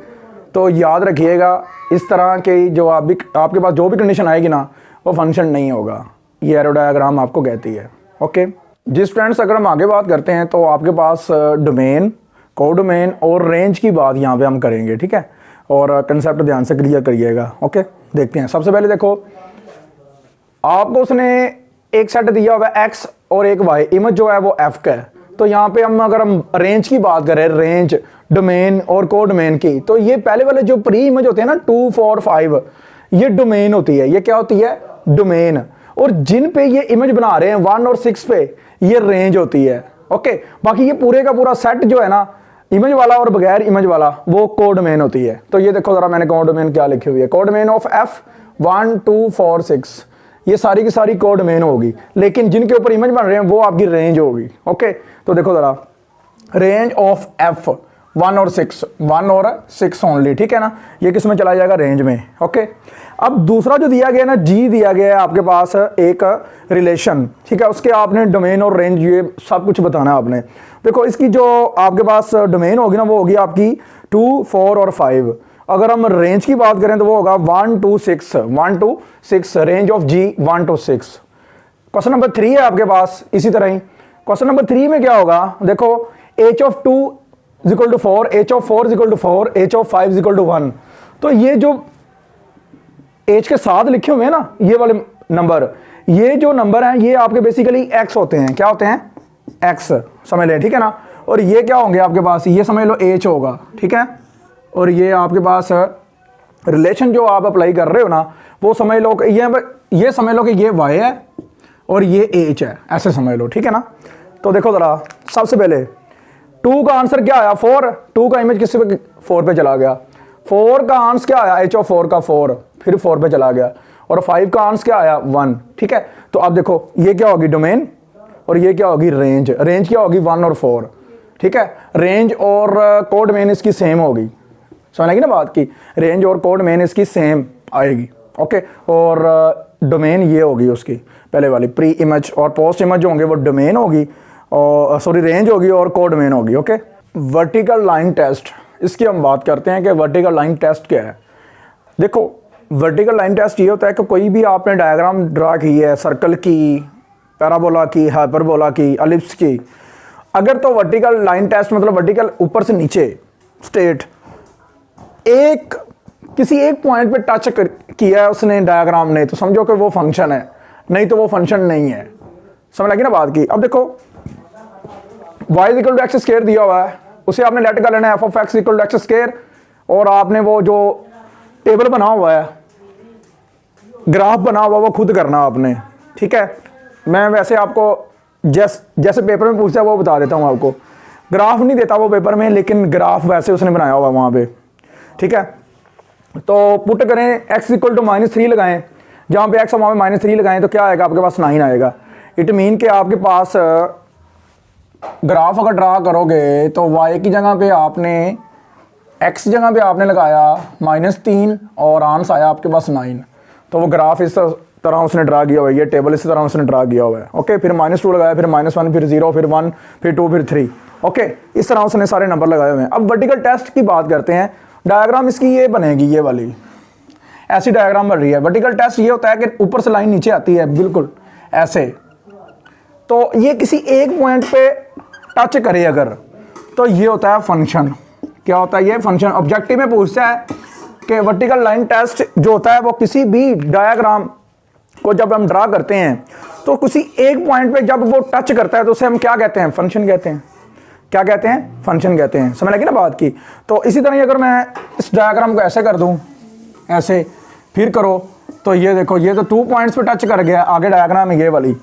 तो याद रखिएगा इस तरह के जो आपके पास जो भी कंडीशन आएगी ना वो फंक्शन नहीं होगा, ये एरो डायग्राम आपको कहती है। ओके जी स्टूडेंट्स, अगर हम आगे बात करते हैं तो आपके पास डोमेन, कोडोमेन और रेंज की बात यहाँ पे हम करेंगे, ठीक है, और कंसेप्ट ध्यान से क्लियर करिएगा। ओके देखते हैं। सबसे पहले देखो आपको उसने एक सेट दिया हुआ है एक्स और एक वाई, इमेज जो है वो एफ का है। तो यहाँ पे अगर हम रेंज की बात करें, रेंज, डोमेन और कोडोमेन की, तो ये पहले वाले जो प्री इमेज होते हैं ना 2, 4, 5, ये डोमेन होती है। ये क्या होती है? डोमेन। और जिन पे ये इमेज बना रहे हैं 1 और 6 पे, ये रेंज होती है। ओके बाकी ये पूरे का पूरा सेट जो है ना, इमेज वाला और बगैर इमेज वाला, वो कोडोमेन होती है। तो ये देखो जरा मैंने कोडोमेन क्या लिखी हुई है, कोडोमेन ऑफ एफ 1, 2, 4, 6, ये सारी की सारी कोडोमेन होगी। लेकिन जिनके ऊपर इमेज बन रहे हैं वो आपकी रेंज होगी। ओके तो देखो जरा, रेंज ऑफ एफ 1 और 6, 1 और 6 ओनली, ठीक है ना, ये किस में चला जाएगा? रेंज में। ओके अब दूसरा जो दिया गया ना, जी दिया गया है आपके पास एक रिलेशन, ठीक है, उसके आपने डोमेन और रेंज ये सब कुछ बताना है आपने। देखो इसकी जो आपके पास डोमेन होगी ना वो होगी आपकी 2, 4 और 5। अगर हम रेंज की बात करें तो वो होगा 1 to 6, 1 to 6, range of G 1 to 6। Question number 3 है आपके पास इसी तरह ही। क्वेश्चन नंबर 3 में क्या होगा? देखो h of 2 is equal to 4, h of 4 is equal to 4, h of 5 is equal to 1। तो ये जो h के साथ लिखे हुए हैं ना ये वाले नंबर, ये जो नंबर हैं ये आपके बेसिकली x होते हैं। क्या होते हैं? x समझ लें, ठीक है ना। और ये क्या होंगे आपके पास? ये समझ लो h होगा, ठीक है। और ये आपके पास रिलेशन जो आप अप्लाई कर रहे हो ना वो समझ लो ये समझ लो कि ये y है और ये h है, ऐसे समझ लो, ठीक है ना। तो देखो ज़रा सबसे पहले 2 का आंसर क्या आया? 4। 2 का इमेज किस पे? 4 पे चला गया। 4 का आंसर क्या आया? h ऑफ 4 का 4, फिर 4 पे चला गया। और 5 का आंसर क्या आया? 1, ठीक है। तो अब देखो ये क्या होगी? डोमेन। और ये क्या होगी? रेंज। रेंज क्या होगी? 1 और 4, ठीक है। रेंज और कोडोमेन इसकी सेम होगी, समझ लगी ना बात की। रेंज और कोडोमेन इसकी सेम आएगी। ओके और डोमेन ये होगी उसकी पहले वाली, प्री इमेज और पोस्ट इमेज जो होंगे वो डोमेन होगी और सॉरी रेंज होगी और कोडोमेन होगी। ओके वर्टिकल लाइन टेस्ट, इसकी हम बात करते हैं कि वर्टिकल लाइन टेस्ट क्या है। देखो वर्टिकल लाइन टेस्ट ये होता है कि कोई भी आपने डायग्राम ड्रा की है, सर्कल की, पैराबोला की, हाइपरबोला की, एलिप्स की, अगर तो वर्टिकल लाइन टेस्ट मतलब वर्टिकल ऊपर से नीचे स्ट्रेट किसी एक पॉइंट पे टच किया है उसने डायग्राम ने, तो समझो कि वो फंक्शन है, नहीं तो वो फंक्शन नहीं है। समझ लगी ना बात की। अब देखो y equal to x square दिया हुआ है, उसे आपने लेट कर लेना है f of x equal to x square, और आपने वो जो टेबल बना हुआ है, ग्राफ बना हुआ, वो खुद करना आपने, ठीक है। मैं वैसे आपको जैसे पेपर में पूछता है वो बता देता हूँ आपको, ग्राफ नहीं देता वो पेपर में, लेकिन ग्राफ वैसे उसने बनाया हुआ वहाँ पे, ठीक है। तो पुट करें x इक्वल टू -3 लगाएं, जहाँ पे x वहाँ पे -3 लगाएं तो क्या आएगा आपके पास? 9 आएगा। इट मीन कि आपके पास ग्राफ अगर ड्रा करोगे तो y की जगह पे आपने x जगह पे आपने लगाया -3 और आंसर आया आपके पास 9। तो वो ग्राफ इस तरह उसने ड्रा किया हुआ है, ये टेबल इस तरह उसने ड्रा किया हुआ है। ओके फिर -2 लगाया, फिर -1, फिर 0, फिर 1, फिर 2, फिर 3। ओके इस तरह उसने सारे नंबर लगाए हुए हैं। अब वर्टिकल टेस्ट की बात करते हैं। डायग्राम इसकी ये बनेगी, ये वाली ऐसी डायग्राम बन रही है। वर्टिकल टेस्ट ये होता है कि ऊपर से लाइन नीचे आती है बिल्कुल ऐसे, तो ये किसी एक पॉइंट पे टच करे अगर, तो ये होता है फंक्शन। क्या होता है ये? फंक्शन। ऑब्जेक्टिव में पूछता है कि वर्टिकल लाइन टेस्ट जो होता है वो किसी भी डायग्राम को जब हम ड्रा करते हैं तो किसी एक पॉइंट पे जब वो टच करता है तो उसे हम क्या कहते हैं? फंक्शन कहते हैं। क्या कहते हैं? फंक्शन कहते हैं। समझ लगी ना बात की। तो इसी तरह अगर मैं इस डायग्राम को ऐसे कर दूं, ऐसे फिर करो, तो ये देखो ये तो 2 पॉइंट्स पे टच कर गया आगे डायग्राम ये वाली,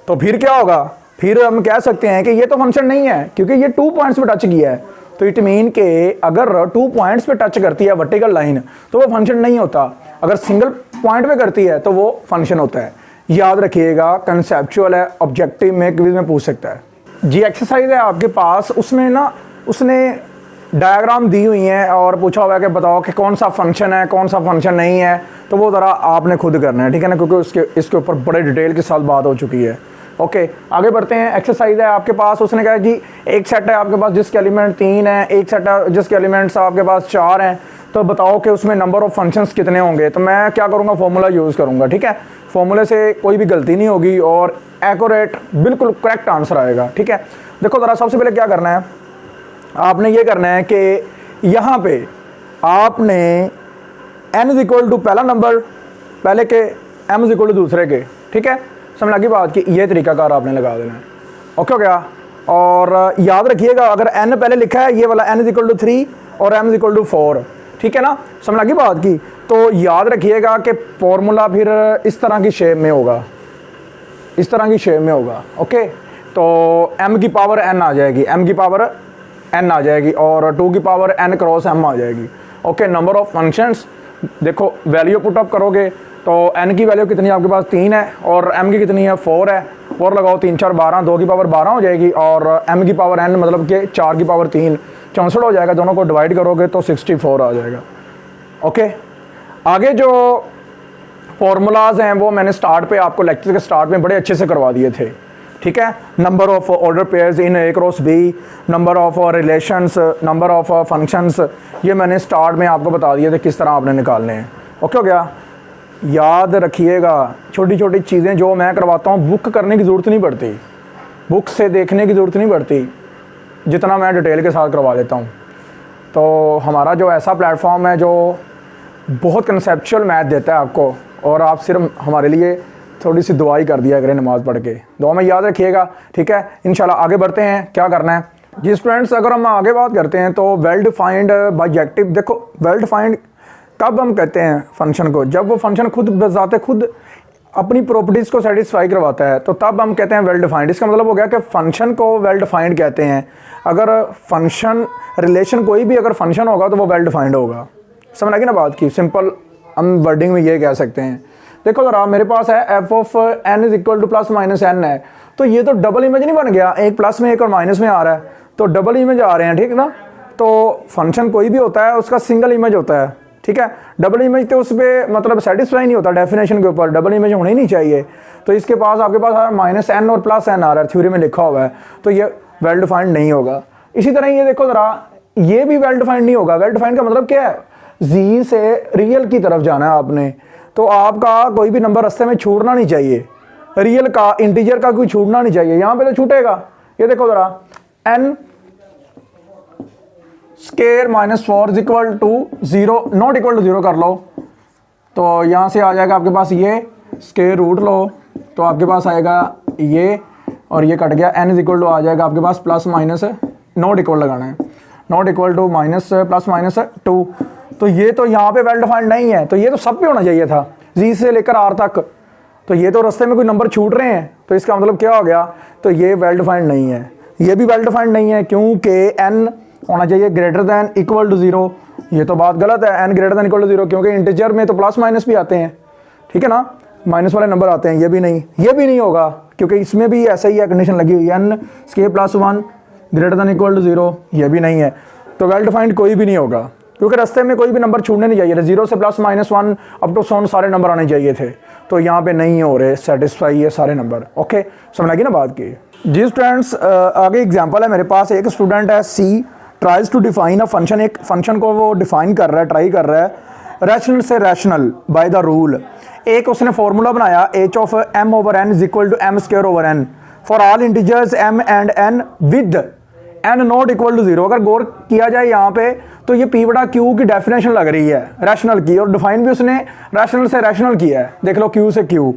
तो फिर क्या होगा? फिर हम कह सकते हैं कि ये तो फंक्शन नहीं है क्योंकि ये 2 पॉइंट्स पे टच किया है। तो इट मीन के अगर 2 पॉइंट्स पे टच करती है वर्टिकल लाइन तो वो फंक्शन नहीं होता, अगर सिंगल पॉइंट पे करती है तो वो फंक्शन होता है। याद रखिएगा, कंसेप्चुअल है, ऑब्जेक्टिव में क्विज में पूछ सकता है। जी एक्सरसाइज है आपके पास, उसमें ना उसने डायग्राम दी हुई हैं और पूछा हुआ है कि बताओ कि कौन सा फंक्शन है कौन सा फंक्शन नहीं है, तो वो ज़रा आपने खुद करना है, ठीक है ना, क्योंकि इसके ऊपर बड़े डिटेल के साथ बात हो चुकी है। ओके आगे बढ़ते हैं। एक्सरसाइज है आपके पास, उसने कहा जी एक सेट है आपके पास जिसके एलिमेंट 3 हैं, एक सेट है जिसके एलिमेंट्स आपके पास 4 हैं, तो बताओ कि उसमें नंबर ऑफ फंक्शंस कितने होंगे। तो मैं क्या करूँगा, फॉर्मूला यूज़ करूँगा, ठीक है। फॉर्मूले से कोई भी गलती नहीं होगी और एक्यूरेट बिल्कुल करेक्ट आंसर आएगा, ठीक है। देखो ज़रा सबसे पहले क्या करना है, आपने ये करना है कि यहाँ पे आपने n इज इक्वल टू पहला नंबर पहले के, m इज इक्वल टू दूसरे के, ठीक है। समझ लगी बात कि ये तरीकाकार आपने लगा देना है, ओके हो गया। और याद रखिएगा अगर n पहले लिखा है, ये वाला n इज इक्वल टू 3 और m इज इक्वल टू 4, ठीक है ना। समझ लगी बात की। तो याद रखिएगा कि फॉर्मूला फिर इस तरह की शेप में होगा, इस तरह की शेप में होगा, ओके। तो m की पावर n आ जाएगी, m की पावर n आ जाएगी और 2 की पावर n क्रॉस m आ जाएगी, ओके। नंबर ऑफ फंक्शंस, देखो वैल्यू पुट अप करोगे तो n की वैल्यू कितनी है आपके पास 3 है और m की कितनी है 4 है, 4 लगाओ 3 4 12, 2 की पावर 12 हो जाएगी और m की पावर n मतलब कि 4 की पावर 3 64 हो जाएगा। दोनों को डिवाइड करोगे तो 64 आ जाएगा, ओके। आगे जो फॉर्मूलाज हैं वो मैंने स्टार्ट पे आपको लेक्चर के स्टार्ट में बड़े अच्छे से करवा दिए थे, ठीक है। Number of order pairs in A cross B, number of relations, number of functions, ये मैंने स्टार्ट में आपको बता दिए थे किस तरह आपने निकालने हैं, ओके हो गया। याद रखिएगा छोटी छोटी चीज़ें जो मैं करवाता हूँ बुक करने की ज़रूरत नहीं पड़ती, बुक से देखने की ज़रूरत नहीं पड़ती, जितना मैं डिटेल के साथ करवा देता हूँ। तो हमारा जो ऐसा प्लेटफॉर्म है जो बहुत कंसेप्चुअल मैथ देता है आपको, और आप सिर्फ हमारे लिए थोड़ी सी दुआई कर दिया करें नमाज़ पढ़ के, दुआ में याद रखिएगा, ठीक है। इंशाल्लाह आगे बढ़ते हैं, क्या करना है जी स्टूडेंट्स। अगर हम आगे बात करते हैं तो वेल डिफाइंड बायजेक्टिव, देखो वेल डिफाइंड कब हम कहते हैं फंक्शन को, जब वो फंक्शन खुद बजाते खुद अपनी प्रॉपर्टीज़ को सेटिस्फाई करवाता है तो तब हम कहते हैं वेल डिफाइंड। इसका मतलब हो गया कि फंक्शन को वेल डिफाइंड कहते हैं। अगर फंक्शन रिलेशन कोई भी अगर फंक्शन होगा तो वो वेल डिफाइंड होगा, समझ लगी ना बात की। सिंपल हम वर्डिंग में ये कह सकते हैं। देखो ज़रा मेरे पास है F of n is equal to plus minus n है, तो ये तो डबल इमेज नहीं बन गया, एक प्लस में एक और माइनस में आ रहा है तो डबल इमेज आ रहे हैं, ठीक ना। तो फंक्शन कोई भी होता है उसका सिंगल इमेज होता है, ठीक है। डबल इमेज तो उस पर मतलब सेटिस्फाई नहीं होता, डेफिनेशन के ऊपर डबल इमेज होनी नहीं चाहिए। तो इसके पास आपके पास माइनस n और प्लस n आ रहा है, थ्योरी में लिखा हुआ है, तो ये वेल डिफाइंड नहीं होगा। इसी तरह ये देखो ज़रा, ये भी वेल डिफाइंड नहीं होगा। वेल डिफाइंड का मतलब क्या है, जी से रियल की तरफ जाना है आपने, तो आपका कोई भी नंबर रास्ते में छूटना नहीं चाहिए, रियल का इंटीजर का कोई छूटना नहीं चाहिए, यहाँ पे तो छूटेगा। ये देखो ज़रा n square minus 4 is equal to 0 not equal to 0 कर लो, तो यहाँ से आ जाएगा आपके पास ये स्केयर रूट लो तो आपके पास आएगा ये और ये कट गया, n इज इक्वल टू आ जाएगा आपके पास प्लस माइनस नॉट इक्वल लगाना है, not equal to minus plus minus 2। तो ये तो यहाँ पे वेल डिफाइंड नहीं है, तो ये तो सब पे होना चाहिए था जी से लेकर आर तक, तो ये तो रास्ते में कोई नंबर छूट रहे हैं, तो इसका मतलब क्या हो गया, तो ये वेल डिफाइंड नहीं है। ये भी वेल डिफाइंड नहीं है क्योंकि n होना चाहिए ग्रेटर दैन इक्वल टू 0, ये तो बात गलत है, n greater than equal to 0, क्योंकि इंटीजर में तो प्लस माइनस भी आते हैं, ठीक है ना, माइनस वाले नंबर आते हैं। ये भी नहीं होगा क्योंकि इसमें भी ऐसा ही है, कंडीशन लगी हुई है n square plus 1 greater than equal to 0, ये भी नहीं है। तो वेल डिफाइंड कोई भी नहीं होगा क्योंकि रास्ते में कोई भी नंबर छूटने नहीं चाहिए, 0 से प्लस माइनस 1 अप टू 100 सारे नंबर आने चाहिए थे, तो यहाँ पे नहीं हो रहे सेटिस्फाई ये सारे नंबर, ओके। समझ लगी ना बात की जी स्टूडेंट्स। आगे एग्जांपल है मेरे पास, एक स्टूडेंट है she tries to define a function, एक फंक्शन को वो डिफाइन कर रहा है, ट्राई कर रहा है रैशनल से रैशनल बाय द रूल। एक उसने फॉर्मूला बनाया h of m over n is equal to m square over n for all integers m and n with n not equal to 0। अगर गौर किया जाए यहाँ पे तो ये p बटा q की डेफिनेशन लग रही है रैशनल की, और डिफाइन भी उसने रैशनल से रैशनल किया है, देख लो q से q,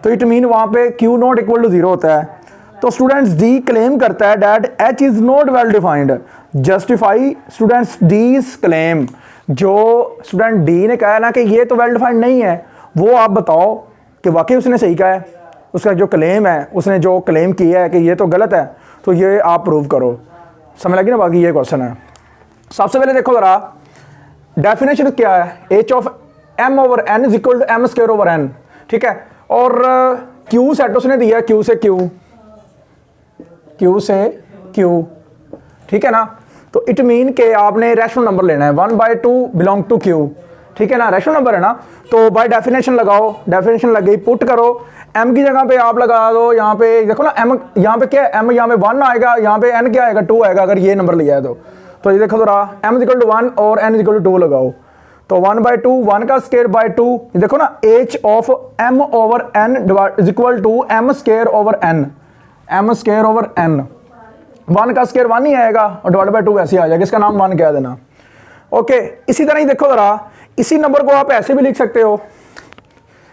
तो इट मीन वहाँ पे q नॉट इक्वल टू 0 होता है। तो स्टूडेंट्स डी क्लेम करता है that h is not well defined, justify students D's claim. जो स्टूडेंट डी ने कहा ना कि ये तो वेल डिफाइंड नहीं है, वो आप बताओ कि वाकई उसने सही कहा है, उसका जो क्लेम है, उसने जो क्लेम किया है कि ये तो गलत है, तो ये आप प्रूव करो। समझ लगी ना, बाकी ये क्वेश्चन है। सबसे पहले देखो जरा डेफिनेशन क्या है, h of m over n is equal to m square over n, ठीक है। और q सेट उसने दिया है q से q, ठीक है ना। तो इट मीन के आपने रैशनल नंबर लेना है, 1/2 बिलोंग टू q, ठीक है ना, रैशनल नंबर है ना, तो बाय डेफिनेशन लगाओ, डेफिनेशन लग गई, पुट करो, m की जगह पे आप लगा दो, यहाँ पे देखो ना m यहाँ पे क्या है, m यहाँ पे 1 आएगा, यहाँ पे n क्या आएगा 2 आएगा अगर ये नंबर लिया है तो ये देखो जरा m इक्वल टू 1 और n इक्वल टू 2 लगाओ, तो 1/2 1 का स्क्वायर बाय 2, देखो ना h of m over n is equal to m square over n, m square over n, 1 का स्क्वायर 1 ही आएगा और डिवाइड बाय 2 ऐसे ही आ जाएगा, इसका नाम 1 कह देना। ओके, इसी तरह ही देखो जरा, इसी नंबर को आप ऐसे भी लिख सकते हो,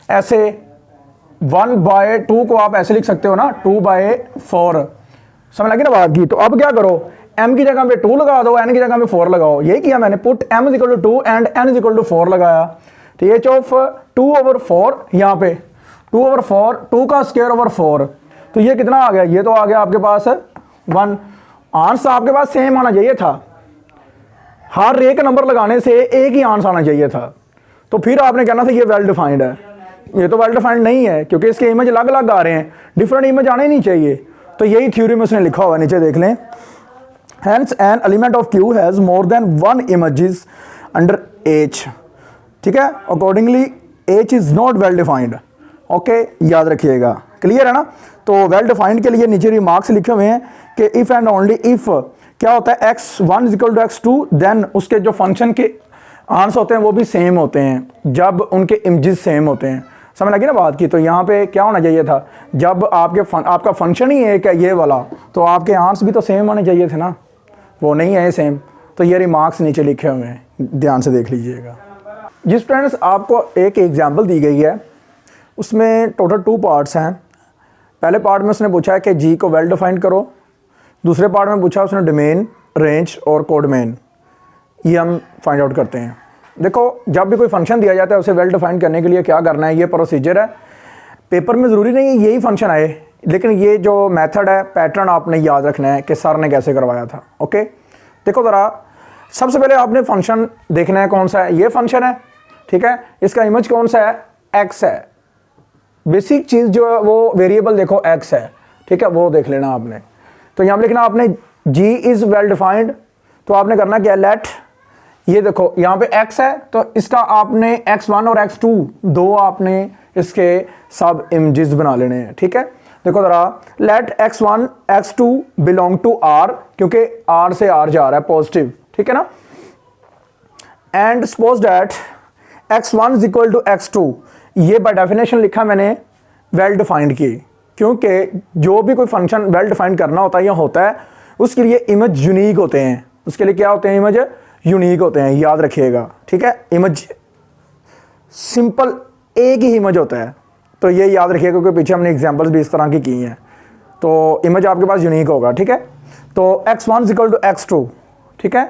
ऐसे 1/2 को आप ऐसे लिख सकते हो ना 2/4, समझ लगी ना बात की। तो अब क्या करो, m की जगह पे 2 लगा दो, n की जगह पे 4 लगाओ, यही किया मैंने, put m is equal to 2 and n is equal to 4 लगाया, तो h ऑफ 2/4 यहाँ पे 2/4, 2 का स्क्वायर ओवर 4, तो ये कितना आ गया, ये तो आ गया आपके पास 1। आंसर आपके पास सेम आना चाहिए था, हर एक नंबर लगाने से एक ही आंसर आना चाहिए था, तो फिर आपने कहना था ये वेल डिफाइंड है, ये तो वेल डिफाइंड नहीं है क्योंकि इसके इमेज अलग अलग आ रहे हैं, डिफरेंट इमेज आने नहीं चाहिए, तो यही थ्योरी में उसने लिखा हुआ है, नीचे देख लें, hence an element of Q has more than one images under H, ठीक है, accordingly H is not well defined, okay याद रखिएगा, क्लियर है ना। तो वेल डिफाइंड के लिए नीचे रिमार्क्स लिखे हुए हैं कि इफ एंड ओनली इफ क्या होता है, x1 is equal to x2, then उसके जो फंक्शन के आंसर होते हैं वो भी सेम होते हैं जब उनके इमेजेस सेम होते हैं, समझ लगी ना बात की। तो यहाँ पे क्या होना चाहिए था, जब आपका फंक्शन ही एक है ये वाला, तो आपके आंसर भी तो सेम होने चाहिए थे ना, वो नहीं है सेम, तो ये रिमार्क्स नीचे लिखे हुए हैं, ध्यान से देख लीजिएगा। जिस फ्रेंड्स आपको एक एग्जांपल दी गई है उसमें टोटल 2 पार्ट्स हैं, पहले पार्ट में उसने पूछा है कि जी को वेल डिफाइन करो, दूसरे पार्ट में पूछा उसने डोमेन, रेंज और कोडमेन, ये हम फाइंड आउट करते हैं। देखो जब भी कोई फंक्शन दिया जाता है उसे वेल डिफाइन करने के लिए क्या करना है, ये प्रोसीजर है, पेपर में ज़रूरी नहीं है यही फंक्शन आए, लेकिन ये जो मेथड है, पैटर्न आपने याद रखना है कि सर ने कैसे करवाया था। ओके, देखो ज़रा, सबसे पहले आपने फंक्शन देखना है कौन सा है, ये फंक्शन है, ठीक है, इसका इमेज कौन सा है, x है, बेसिक चीज़ जो है वो वेरिएबल देखो x है, ठीक है, वो देख लेना आपने। तो यहाँ पर लिखना आपने g इज़ वेल डिफाइंड, तो आपने करना क्या, लेट, ये देखो यहाँ पे x है तो इसका आपने x1 और x2 दो आपने इसके सब इमेजेस बना लेने हैं, ठीक है। देखो ज़रा, let x1 x2 belong to r, क्योंकि r से r जा रहा है पॉजिटिव, ठीक है ना, and suppose that x1 is equal to x2, ये बाय डेफिनेशन लिखा मैंने वेल डिफाइंड की, क्योंकि जो भी कोई फंक्शन वेल डिफाइंड करना होता है या होता है उसके लिए इमेज यूनिक होते हैं, उसके लिए क्या होते हैं, इमेज यूनिक होते हैं, याद रखिएगा, ठीक है। इमेज सिंपल एक ही इमेज होता है, तो ये याद रखिएगा क्योंकि पीछे हमने एग्जांपल्स भी इस तरह की है, तो इमेज आपके पास यूनिक होगा, ठीक है। तो x1 is equal to x2, ठीक है,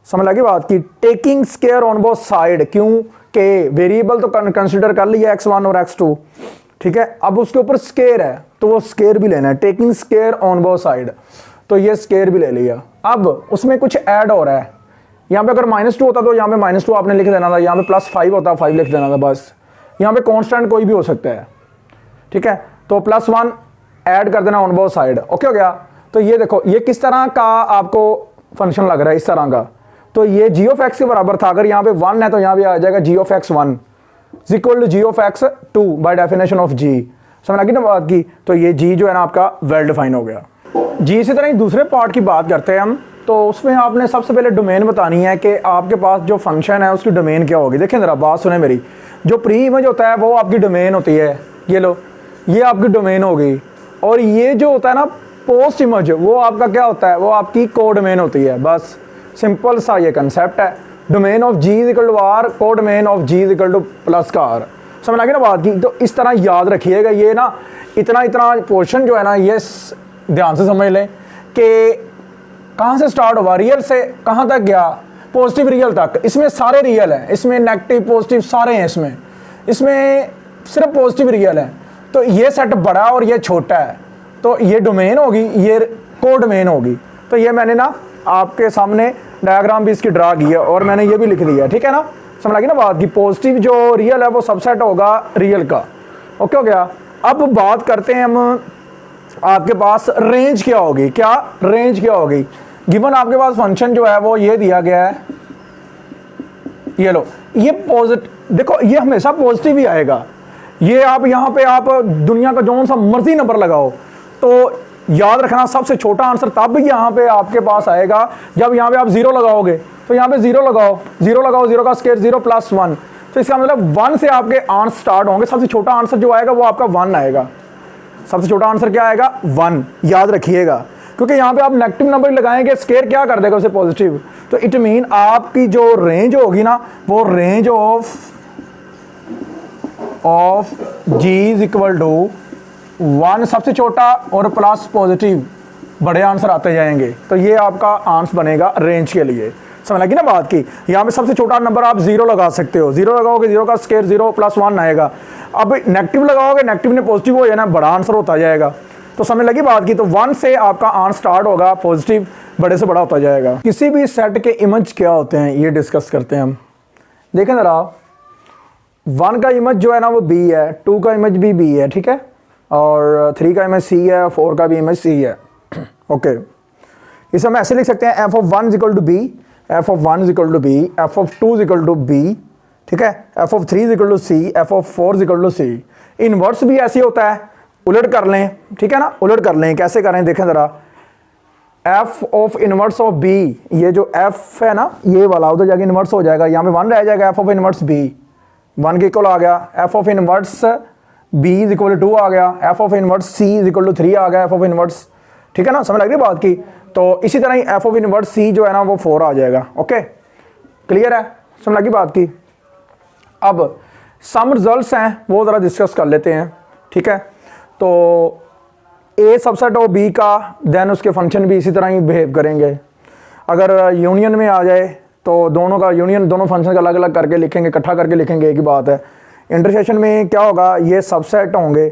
समझ लगी बात की, taking square on both side, क्योंकि वेरिएबल तो कंसिडर कर लिया x1 और x2, ठीक है, अब उसके ऊपर स्क्वायर है तो वो स्क्वायर भी लेना है, taking square on both side, तो ये स्क्वायर भी ले लिया। अब उसमें कुछ ऐड हो रहा है, यहाँ पे अगर -2 होता तो यहाँ पे -2 आपने लिख देना था, यहाँ पे +5 होता 5 लिख देना था बस, यहाँ पे कांस्टेंट कोई भी हो सकता है, ठीक है, तो +1 ऐड कर देना ऑन बोथ साइड, ओके हो गया। तो ये देखो ये किस तरह का आपको फंक्शन लग रहा है, इस तरह का, तो ये g ऑफ x के बराबर था, अगर यहाँ पे 1 है तो यहाँ पे आ जाएगा g of x1 is equal to g of x2 by definition of g, समझ लगी ना बात की। तो ये g जो है ना आपका वेल डिफाइन हो गया। जी इसी तरह ही दूसरे पार्ट की बात करते हैं हम, तो उसमें आपने सबसे पहले डोमेन बतानी है कि आपके पास जो फंक्शन है उसकी डोमेन क्या होगी। देखें ज़रा बात सुने मेरी, जो प्री इमेज होता है वो आपकी डोमेन होती है, ये लो ये आपकी डोमेन होगी, और ये जो होता है ना पोस्ट इमेज, वो आपका क्या होता है, वो आपकी कोडोमेन होती है। बस सिंपल सा ये कंसेप्ट है, domain of G is equal to R, codomain of G is equal to plus का आर, समझ लगे ना बात की। तो इस तरह याद रखिएगा, ये ना इतना पोर्शन जो है ना ये ध्यान से समझ लें कि कहाँ से स्टार्ट हुआ, रियल से कहाँ तक गया, पॉजिटिव रियल तक, इसमें सारे रियल हैं, इसमें नेगेटिव पॉजिटिव सारे हैं, इसमें सिर्फ पॉजिटिव रियल है। तो ये सेट बड़ा और ये छोटा है, तो ये डोमेन होगी, ये कोडोमेन होगी। तो ये मैंने ना आपके सामने डायग्राम भी इसकी ड्रा की है और मैंने ये भी लिख दिया, ठीक है ना, समझ लगी ना बात की। पॉजिटिव जो रियल है वो सबसेट होगा रियल का, ओके हो गया। अब बात करते हैं हम, आपके पास रेंज क्या होगी, क्या रेंज क्या होगी। गिवन आपके पास फंक्शन जो है वो ये दिया गया है ये लो, ये पॉजिटिव, देखो ये हमेशा पॉजिटिव ही आएगा। ये आप यहाँ पे आप दुनिया का जो सा मर्जी नंबर लगाओ, तो याद रखना सबसे छोटा आंसर तब यहाँ पे आपके पास आएगा जब यहाँ पे आप जीरो लगाओगे। तो यहाँ पे जीरो लगाओ, जीरो का स्क्वायर जीरो प्लस वन, तो इसका मतलब वन से आपके आंसर स्टार्ट होंगे। सबसे छोटा आंसर जो आएगा वो आपका वन आएगा। सबसे छोटा आंसर क्या आएगा? वन। याद रखिएगा, क्योंकि यहाँ पे आप नेगेटिव नंबर लगाएंगे, स्क्वायर क्या कर देगा उसे? पॉजिटिव। तो इट मीन आपकी जो रेंज होगी ना, वो range of G is equal to one, सबसे छोटा और प्लस पॉजिटिव, बड़े आंसर आते जाएंगे। तो ये आपका आंसर बनेगा रेंज के लिए। समझ लगी ना बात की? यहाँ पे सबसे छोटा नंबर आप जीरो लगा सकते हो, जीरो लगाओगे जीरो का स्क्वायर जीरो प्लस वन आएगा। अब नेगेटिव लगाओगे, नेगेटिव ने पॉजिटिव हो जाना, बड़ा आंसर होता जाएगा। तो समझ लगी बात की? तो वन से आपका आंसर स्टार्ट होगा, पॉजिटिव बड़े से बड़ा होता जाएगा। किसी भी सेट के इमेज क्या होते हैं ये डिस्कस करते हैं हम। देखें जरा, वन का इमेज जो है ना वो बी है, टू का इमेज भी बी है, ठीक है, और थ्री का इमेज सी है, फोर का भी इमेज सी है। ओके, इसे हम ऐसे लिख सकते हैं, F of one is equal to B, F of one is equal to B, F of two is equal to B, ठीक है, F of three is equal to C, F of four is equal to C. Inverse भी ऐसे होता है, उलट कर लें, ठीक है ना, उलट कर लें। कैसे करें देखें ज़रा, F of inverse of B, ये जो एफ है ना ये वाला उधर जाके इनवर्स हो जाएगा, यहाँ पे वन रह जाएगा, f of inverse b one के इक्वल आ गया, f of inverse b is equal to आ गया, f of inverse c is equal to three आ गया, एफ ऑफ इनवर्स, ठीक है ना, समझ लग रही बात की? तो इसी तरह ही एफ ऑफ इनवर्स सी जो है ना वो फोर आ जाएगा। ओके, क्लियर है? समझ लगी बात की? अब सम रिजल्ट्स हैं वो ज़रा डिस्कस कर लेते हैं, ठीक है। तो ए सबसेट ऑफ बी का, देन उसके फंक्शन भी इसी तरह ही बिहेव करेंगे। अगर यूनियन में आ जाए तो दोनों का यूनियन, दोनों फंक्शन का अलग अलग करके लिखेंगे, इकट्ठा करके लिखेंगे, एक ही बात है। इंटरसेक्शन में क्या होगा, ये सबसेट होंगे,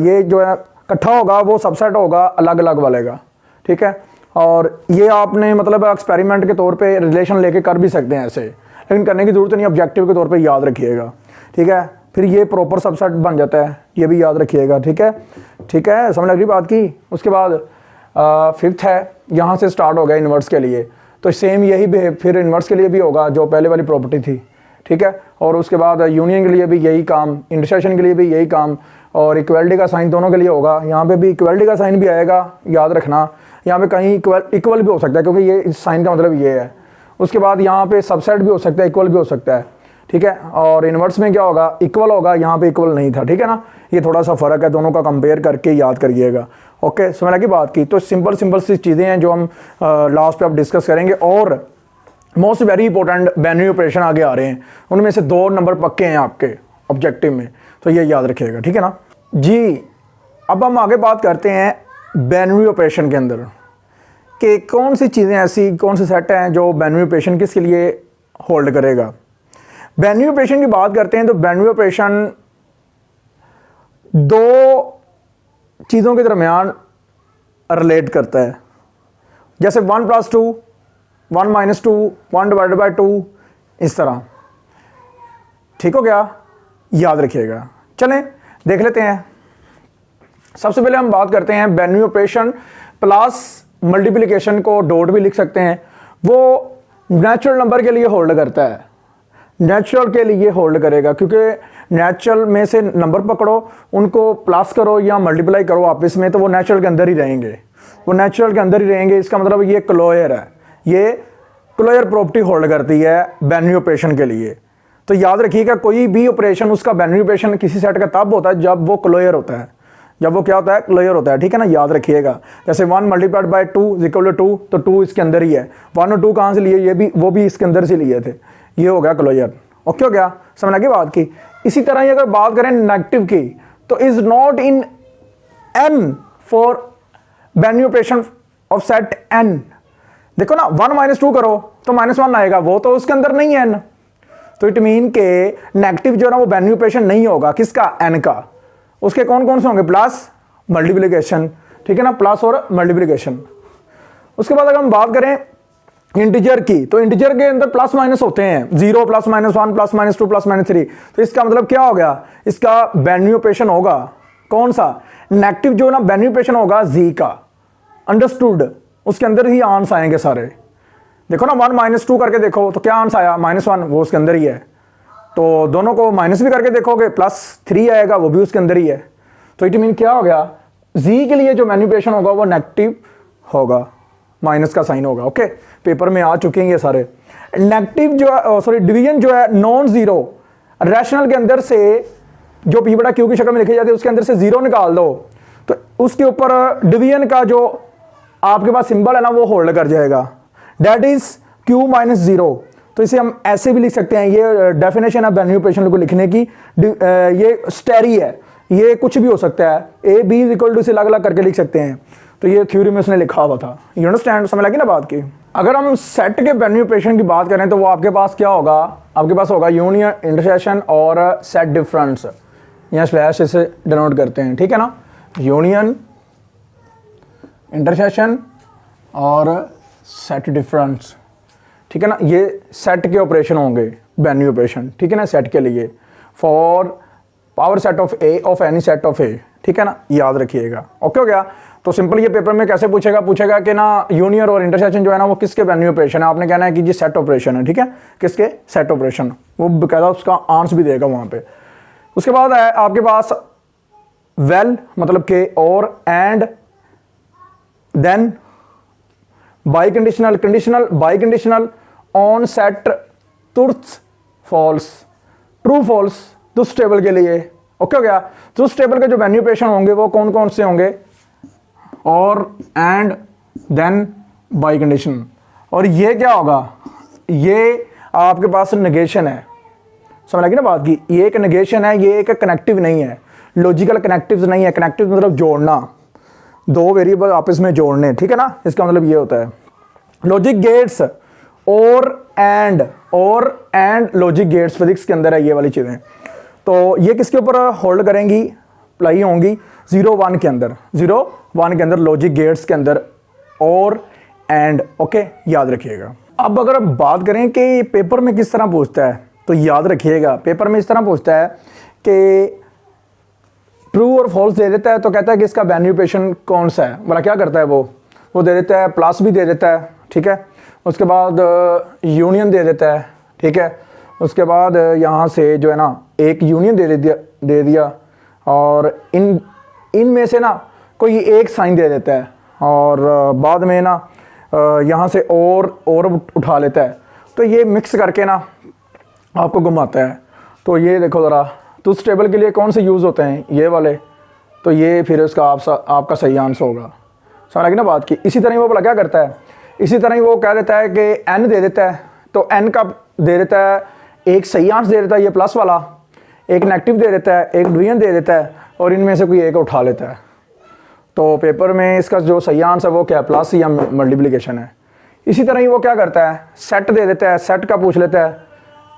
ये जो है इकट्ठा होगा वो सबसेट होगा अलग अलग वाले का, ठीक है। और ये आपने मतलब एक्सपेरिमेंट के तौर पे रिलेशन लेके कर भी सकते हैं ऐसे, लेकिन करने की ज़रूरत नहीं, ऑब्जेक्टिव के तौर पे याद रखिएगा, ठीक है। फिर ये प्रॉपर सबसेट बन जाता है, ये भी याद रखिएगा, ठीक है, ठीक है, समझ लग रही बात की? उसके बाद फिफ्थ है, यहाँ से स्टार्ट हो गया इन्वर्स के लिए, तो सेम यही फिर इन्वर्स के लिए भी होगा जो पहले वाली प्रॉपर्टी थी, ठीक है। और उसके बाद यूनियन के लिए भी यही काम, इंटरसेक्शन के लिए भी यही काम, और इक्वलिटी का साइन दोनों के लिए होगा। यहाँ पे भी इक्वलिटी का साइन भी आएगा, याद रखना। यहाँ पे कहीं इक्वल भी हो सकता है, क्योंकि ये इस साइन का मतलब ये है। उसके बाद यहाँ पे सबसेट भी हो सकता है, इक्वल भी हो सकता है, ठीक है। और इन्वर्स में क्या होगा, इक्वल होगा, यहाँ पे इक्वल नहीं था, ठीक है ना। ये थोड़ा सा फ़र्क है, दोनों का कंपेयर करके याद करिएगा। ओके, समझ लगी बात की? तो सिंपल सी चीज़ें हैं जो हम लास्ट पे अब डिस्कस करेंगे। और most very important binary operation आगे आ रहे हैं, उनमें से दो नंबर पक्के हैं आपके ऑब्जेक्टिव में, तो ये याद रखिएगा, ठीक है ना जी। अब हम आगे बात करते हैं बाइनरी ऑपरेशन के अंदर कि कौन सी चीज़ें ऐसी, कौन से सेट हैं जो बाइनरी ऑपरेशन किसके लिए होल्ड करेगा। बाइनरी ऑपरेशन की बात करते हैं तो बाइनरी ऑपरेशन दो चीज़ों के दरमियान रिलेट करता है, जैसे 1 + 2, 1 - 2, 1/2, इस तरह, ठीक हो गया, याद रखिएगा। चलें देख लेते हैं। सबसे पहले हम बात करते हैं binary operation plus multiplication co dot भी लिख सकते हैं, वो नेचुरल नंबर के लिए होल्ड करता है, नेचुरल के लिए होल्ड करेगा, क्योंकि नेचुरल में से नंबर पकड़ो, उनको प्लस करो या मल्टीप्लाई करो आपस में, तो वो नेचुरल के अंदर ही रहेंगे, वो नेचुरल के अंदर ही रहेंगे। इसका मतलब ये क्लोयर है, ये क्लोयर प्रॉपर्टी होल्ड करती है बाइनरी ऑपरेशन के लिए। तो याद रखिएगा, कोई भी ऑपरेशन उसका बाइनरी ऑपरेशन किसी सेट का तब होता है जब वो क्लोयर होता है, जब वो क्या होता है, क्लोयर होता है, ठीक है ना, याद रखिएगा। जैसे 1 × 2 = 2, तो 2 इसके अंदर ही है। 1 और 2 कहाँ से लिए, ये भी वो भी इसके अंदर से लिए थे, ये हो गया क्लोयर। ओके हो गया, समझ लगी बात की? इसी तरह ही अगर बात करें नेगेटिव की, तो is not in n for binary operation of set n। देखो ना, 1 - 2 करो तो -1 आएगा, वो तो उसके अंदर नहीं है n, तो इट मीन के नेगेटिव जो है ना वो बाइनरी ऑपरेशन नहीं होगा, किसका, n का। उसके कौन कौन से होंगे, प्लस मल्टीप्लिकेशन, ठीक है ना, प्लस और मल्टीप्लिकेशन। उसके बाद अगर हम बात करें इंटीजर की, तो इंटीजर के अंदर प्लस माइनस होते हैं, 0 +- 1 +- 2 +- 3। तो इसका मतलब क्या हो गया, इसका बाइनरी ऑपरेशन होगा कौन सा, नेगेटिव जो ना बाइनरी ऑपरेशन होगा z का, अंडरस्टूड, उसके अंदर ही आंसर आएंगे सारे। देखो ना 1 -2 करके देखो तो क्या आंसर आया -1, वो उसके अंदर ही है। तो दोनों को माइनस भी करके देखोगे +3 आएगा, वो भी उसके अंदर ही है। तो इट मीन क्या हो गया, जी के लिए जो मैनिपुलेशन होगा वो नेगेटिव होगा, माइनस का साइन होगा। ओके, पेपर में आ चुके हैं ये सारे। नेगेटिव जो है, सॉरी डिवीजन जो है नॉन जीरो, रैशनल के अंदर से जो पी बटा क्यू की शक्ल में लिखी जाती है उसके अंदर से जीरो निकाल दो तो उसके ऊपर डिवीजन का जो आपके पास सिंबल है ना वो होल्ड कर जाएगा, दैट इज क्यू -0। तो इसे हम ऐसे भी लिख सकते हैं, ये डेफिनेशन है मैनिपुलेशन को लिखने की, ये स्टेरी है, ये कुछ भी हो सकता है, ए बी इक्वल टू से अलग अलग करके लिख सकते हैं। तो ये थ्योरी में उसने लिखा हुआ था, यू अंडरस्टैंड, समझ लगी ना बात की। अगर हम सेट के मैनिपुलेशन की बात करें तो वो आपके पास क्या होगा, आपके पास होगा यूनियन, इंटरसेक्शन और सेट डिफरेंस, यहाँ स्लैश इसे डिनोट करते हैं, ठीक है ना, यूनियन, इंटरसेक्शन और सेट डिफरेंस, ठीक है ना। ये सेट के ऑपरेशन होंगे मैनिपुलेशन, ठीक है ना, सेट के लिए, for power set of A of any set of A, ठीक है ना, याद रखिएगा। ओके हो गया। तो सिंपल ये पेपर में कैसे पूछेगा कि ना यूनियन और इंटरसेक्शन जो है ना वो किसके मैनिपुलेशन है, आपने कहना है कि जी सेट ऑपरेशन है, ठीक है, किसके, सेट ऑपरेशन, वो बकायदा उसका आंसर भी देगा वहाँ पे। उसके बाद है आपके पास वेल मतलब के, और and, then biconditional biconditional, ऑन सेट, truth false, true false truth table के लिए। ओके हो गया। ट्रुथ टेबल के जो मैनिपुलेशन होंगे वो कौन कौन से होंगे, और एंड देन बाई कंडीशन। और ये क्या होगा, ये आपके पास नेगेशन है, समझ लगी ना बात की, ये एक नेगेशन है, ये एक कनेक्टिव नहीं है, लॉजिकल कनेक्टिव नहीं है। कनेक्टिव मतलब जोड़ना, दो वेरिएबल आपस में जोड़ने, ठीक है ना, इसका मतलब ये होता है। लॉजिक गेट्स और एंड लॉजिक गेट्स फिजिक्स के अंदर है ये वाली चीज़ें। तो ये किसके ऊपर होल्ड करेंगी, अप्लाई होंगी 0-1 के अंदर, 0-1 के अंदर लॉजिक गेट्स के अंदर और एंड। ओके, याद रखिएगा। अब अगर हम बात करें कि पेपर में किस तरह पूछता है, तो याद रखिएगा पेपर में इस तरह पूछता है कि ट्रू और फॉल्स दे देता है तो कहता है कि इसका मैनिपुलेशन कौन सा है, बोला क्या करता है वो दे देता है, प्लस भी दे देता है, ठीक है, उसके बाद यूनियन दे देता है, ठीक है, उसके बाद यहाँ से जो है ना एक यूनियन दे दिया और इन में से ना कोई एक साइन दे देता है, और बाद में ना यहाँ से और उठा लेता है। तो ये मिक्स करके ना आपको घुमाता है। तो ये देखो ज़रा, तो उस टेबल के लिए कौन से यूज़ होते हैं, ये वाले, तो ये फिर उसका आपका सही आंसर होगा, समझ लगी ना बात की। इसी तरह वो भला क्या करता है, इसी तरह ही वो कह देता है कि n दे देता है, तो n का दे देता है, एक सही आंसर दे देता है ये प्लस वाला, एक नेगेटिव दे देता है, एक डिवीजन दे देता है, और इनमें से कोई एक उठा लेता है। तो पेपर में इसका जो सही आंसर है वो क्या, प्लस या मल्टीप्लिकेशन है। इसी तरह ही वो क्या करता है, सेट दे देता है, सेट का पूछ लेता है,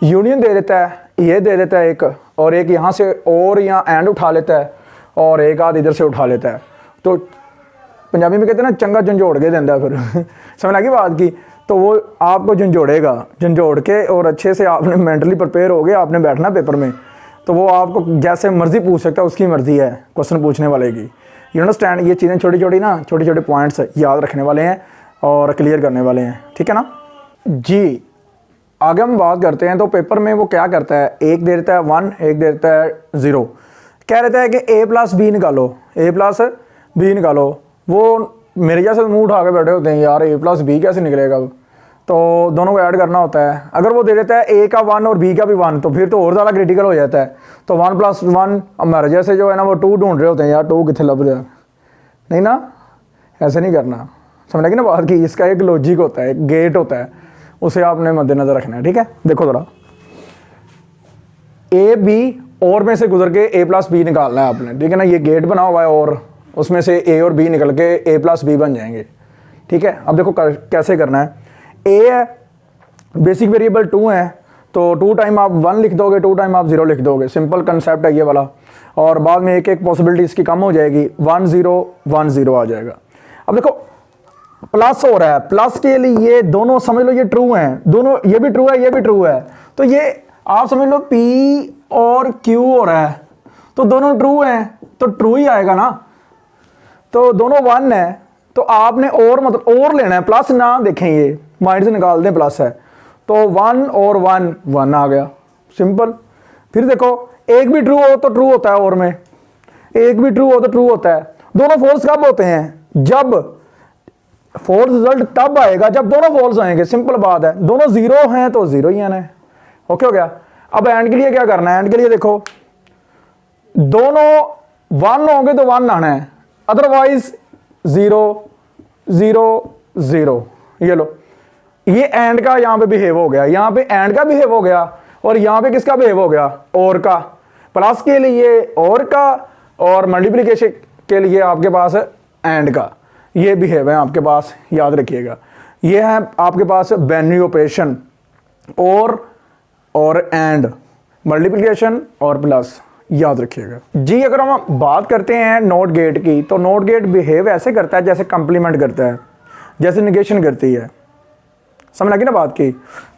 यूनियन दे देता है, ये दे देता है एक, और एक यहाँ से और या एंड उठा लेता है, और एक आध इधर से उठा लेता है। तो पंजाबी में कहते हैं ना चंगा झंझोड़ के देता है फिर समझ लगी बात की। तो वो आपको झंझोड़ेगा, झंझोड़ के, और अच्छे से आपने मेंटली प्रिपेयर हो गए, आपने बैठना पेपर में, तो वो आपको जैसे मर्जी पूछ सकता है, उसकी मर्जी है क्वेश्चन पूछने वाले की, यू अंडरस्टैंड। ये चीज़ें छोटी छोटी पॉइंट्स याद रखने वाले हैं और क्लियर करने वाले हैं, ठीक है ना जी। आगे हम बात करते हैं, तो पेपर में वो क्या करता है, एक दे देता है 1, एक दे देता है 0, कह देता है कि a + b निकालो, a + b निकालो। वो मेरे जैसे मुंह उठा के बैठे होते हैं, यार a + b कैसे निकलेगा, तो दोनों को ऐड करना होता है। अगर वो दे देता है a का 1 और b का भी 1, तो फिर तो और ज़्यादा क्रिटिकल हो जाता है। तो 1 + 1, हमारे जैसे जो है ना वो 2 ढूंढ रहे होते हैं, यार 2 कितने लग रहा है, नहीं ना, ऐसे नहीं करना, समझ लगी ना बात की। इसका एक लॉजिक होता है, एक गेट होता है, उसे आपने मद्देनजर रखना है, ठीक है। देखो ज़रा, ए बी और में से गुजर के a + b निकालना है आपने, ठीक है ना। ये गेट बना हुआ है और उसमें से a और b निकल के a + b बन जाएंगे, ठीक है। अब देखो कैसे करना है, a है, बेसिक वेरिएबल 2 है, तो 2 टाइम आप 1 लिख दोगे, 2 टाइम आप 0 लिख दोगे, सिंपल कंसेप्ट है ये वाला। और बाद में एक पॉसिबिलिटी इसकी कम हो जाएगी, 1 0 1 0 आ जाएगा। अब देखो प्लस हो रहा है, प्लस के लिए ये दोनों समझ लो ये ट्रू हैं, दोनों, ये भी ट्रू है, ये भी ट्रू है, तो ये आप समझ लो P और Q हो रहा है, तो दोनों ट्रू हैं, तो ट्रू ही आएगा ना। तो दोनों 1 है, तो आपने और मतलब और लेना है, प्लस ना देखें, ये माइंड से निकाल दें प्लस है तो 1 और 1 1 आ गया, सिंपल। फिर देखो एक भी ट्रू हो तो ट्रू होता है, और में एक भी ट्रू हो तो ट्रू होता है। दोनों फॉल्स कब होते हैं? जब फॉल्स रिजल्ट तब आएगा जब दोनों फॉल्स आएंगे, सिंपल बात है। दोनों जीरो हैं तो जीरो ही आना है। ओके हो गया। अब एंड के लिए क्या करना है? एंड के लिए देखो दोनों 1 होंगे तो 1 आना है, अदरवाइज 0 0 0। ये लो, ये एंड का यहां पे बिहेव हो गया, यहां पे एंड का बिहेव हो गया, और यहां पे किसका बिहेव हो गया? और का। प्लस के लिए और का, और मल्टीप्लिकेशन के लिए आपके पास एंड का। ये बिहेव है आपके पास, याद रखिएगा। ये है आपके पास बाइनरी ऑपरेशन, और एंड, मल्टीप्लिकेशन और प्लस, याद रखिएगा जी। अगर हम बात करते हैं नॉट गेट की, तो नॉट गेट बिहेव ऐसे करता है जैसे कंप्लीमेंट करता है, जैसे निगेशन करती है। समझ लगी ना बात की?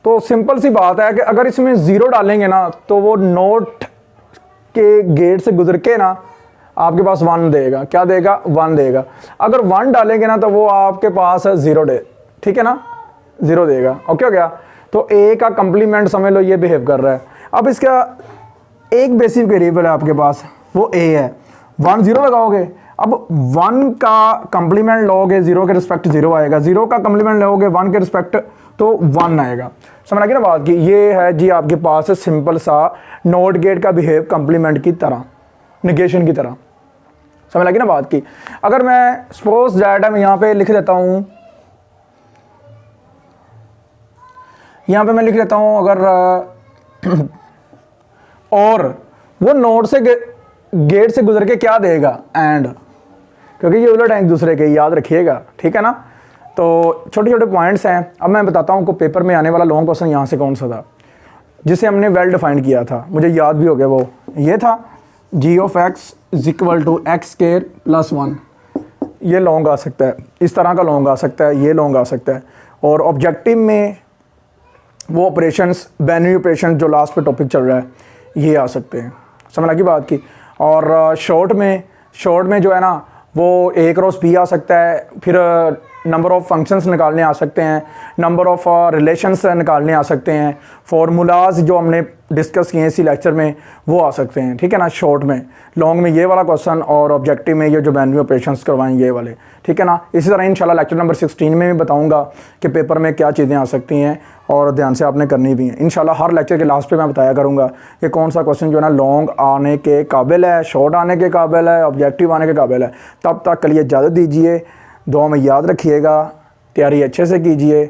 तो सिंपल सी बात है कि अगर इसमें 0 डालेंगे ना तो वो नोट के गेट से गुजर के ना आपके पास 1 देगा। क्या देगा? 1 देगा। अगर 1 डालेंगे ना तो वो आपके पास 0 दे, ठीक है ना, 0 देगा। ओके हो गया। तो ए का कंप्लीमेंट समझ लो ये बिहेव कर रहा है। अब इसका एक बेसिक वेरिएबल है आपके पास, वो ए है। 1 0 लगाओगे, अब 1 का कंप्लीमेंट लोगे 0 के रिस्पेक्ट 0 आएगा, 0 का कंप्लीमेंट लोगे 1 के रिस्पेक्ट तो 1 आएगा। समझ लगी ना बात की? ये है जी आपके पास सिंपल सा नॉट गेट का बिहेव कंप्लीमेंट की तरह, निगेशन की तरह। समझ लगी ना बात की? अगर मैं सपोज दैट मैं यहाँ पे लिख देता हूँ, यहाँ पे मैं लिख देता हूँ अगर और वो नोड से गेट से गुजर के क्या देगा? एंड, क्योंकि ये उलट हैं एक दूसरे के, याद रखिएगा, ठीक है ना। तो छोटे छोटे पॉइंट्स हैं। अब मैं बताता हूँ को पेपर में आने वाला लॉन्ग क्वेश्चन यहाँ से कौन सा था जिसे हमने वेल डिफाइंड किया था, मुझे याद भी हो गया। वो ये था g of x is equal to x square plus 1। ये लॉन्ग आ सकता है, इस तरह का लॉन्ग आ सकता है, ये लॉन्ग आ सकता है। और ऑब्जेक्टिव में वो ऑपरेशंस, बाइनरी ऑपरेशन जो लास्ट पे टॉपिक चल रहा है, ये आ सकते हैं। समझ लगी बात की? और शॉर्ट में जो है ना वो एक रोज पी आ सकता है, फिर नंबर ऑफ़ फंक्शंस निकालने आ सकते हैं, नंबर ऑफ़ रिलेशंस निकालने आ सकते हैं, फार्मूलाज जो हमने डिस्कस किए इसी लेक्चर में वो आ सकते हैं, ठीक है ना। शॉर्ट में, लॉन्ग में ये वाला क्वेश्चन, और ऑब्जेक्टिव में ये जो बाइनरी ऑपरेशंस करवाएं ये वाले, ठीक है ना। इसी तरह इंशाल्लाह लेक्चर नंबर 16 में भी बताऊंगा कि पेपर में क्या चीज़ें आ सकती हैं और ध्यान से आपने करनी भी हैं। इंशाल्लाह हर लेक्चर के लास्ट पे मैं बताया करूंगा कि कौन सा क्वेश्चन जो है ना लॉन्ग आने के काबिल है, शॉर्ट आने के काबिल है, ऑब्जेक्टिव आने के काबिल है। तब तक के लिए इजाज़त दीजिए, दुआ में याद रखिएगा, तैयारी अच्छे से कीजिए,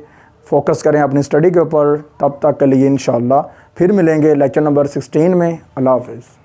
फोकस करें अपनी स्टडी के ऊपर। तब तक के लिए इंशाल्लाह फिर मिलेंगे लेक्चर नंबर 16 में। अल्लाह हाफ़िज़।